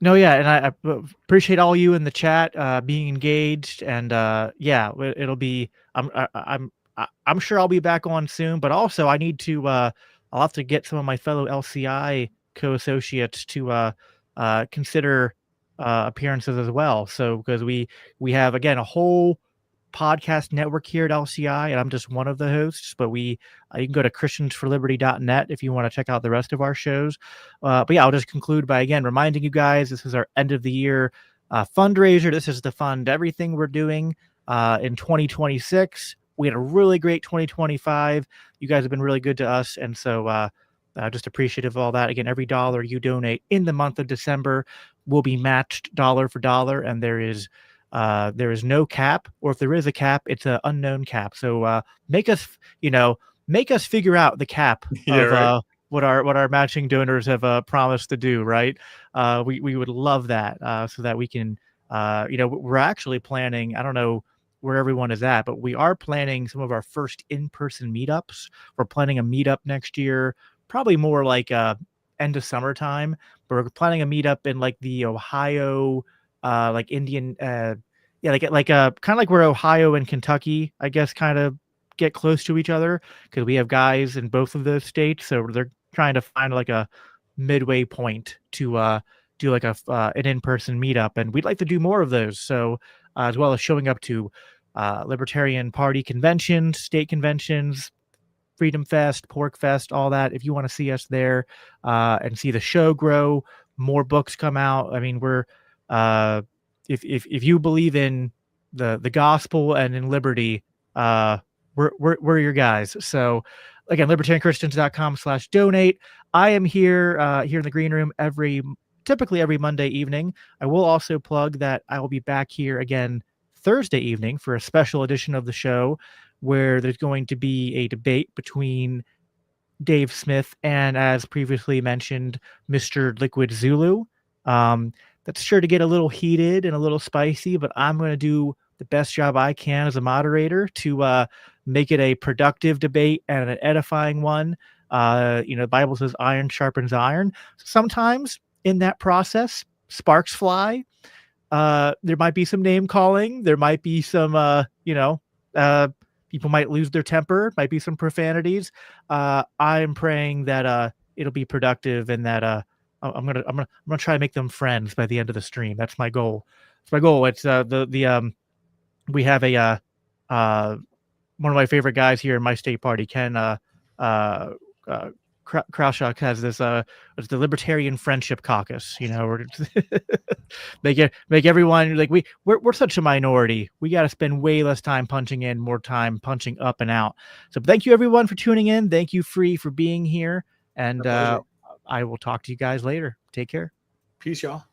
No, yeah, and I appreciate all you in the chat being engaged, and yeah, it'll be. I'm sure I'll be back on soon, but also I need to. I'll have to get some of my fellow LCI co-associates to consider appearances as well. So because we have again a whole podcast network here at LCI, and I'm just one of the hosts. But you can go to christiansforliberty.net if you want to check out the rest of our shows. But yeah, I'll just conclude by again reminding you guys this is our end of the year fundraiser. This is to fund everything we're doing in 2026. We had a really great 2025. You guys have been really good to us, and so just appreciative of all that. Again, every dollar you donate in the month of December will be matched dollar for dollar, and there is no cap, or if there is a cap, it's an unknown cap. So make us figure out the cap of right. what our matching donors have promised to do. Right? We would love that so that we can. We're actually planning. I don't know where everyone is at, but we are planning some of our first in-person meetups. We're planning a meetup next year, probably more like end of summertime. But we're planning a meetup in like the Ohio. Like Indian, yeah, like kind of like where Ohio and Kentucky, I guess, kind of get close to each other because we have guys in both of those states, so they're trying to find like a midway point to do like an in-person meetup, and we'd like to do more of those. So as well as showing up to Libertarian Party conventions, state conventions, Freedom Fest, Pork Fest, all that. If you want to see us there and see the show grow, more books come out. I mean, we're if you believe in the gospel and in liberty, we're your guys. So again, libertarianchristians.com/donate. I am here here in the green room typically every Monday evening. I will also plug that I will be back here again Thursday evening for a special edition of the show where there's going to be a debate between Dave Smith and, as previously mentioned, Mr. Liquid Zulu. That's sure to get a little heated and a little spicy, but I'm going to do the best job I can as a moderator to make it a productive debate and an edifying one. The Bible says iron sharpens iron. Sometimes in that process, sparks fly. There might be some name calling. There might be some, people might lose their temper. Might be some profanities. I'm praying that it'll be productive and that I'm gonna try to make them friends by the end of the stream. That's my goal. It's my goal. It's we have a one of my favorite guys here in my state party, Ken Kraushock, has this it's the Libertarian Friendship Caucus. We're make everyone like we're such a minority. We got to spend way less time punching in, more time punching up and out. So thank you everyone for tuning in. Thank you Free for being here, and I will talk to you guys later. Take care. Peace, y'all.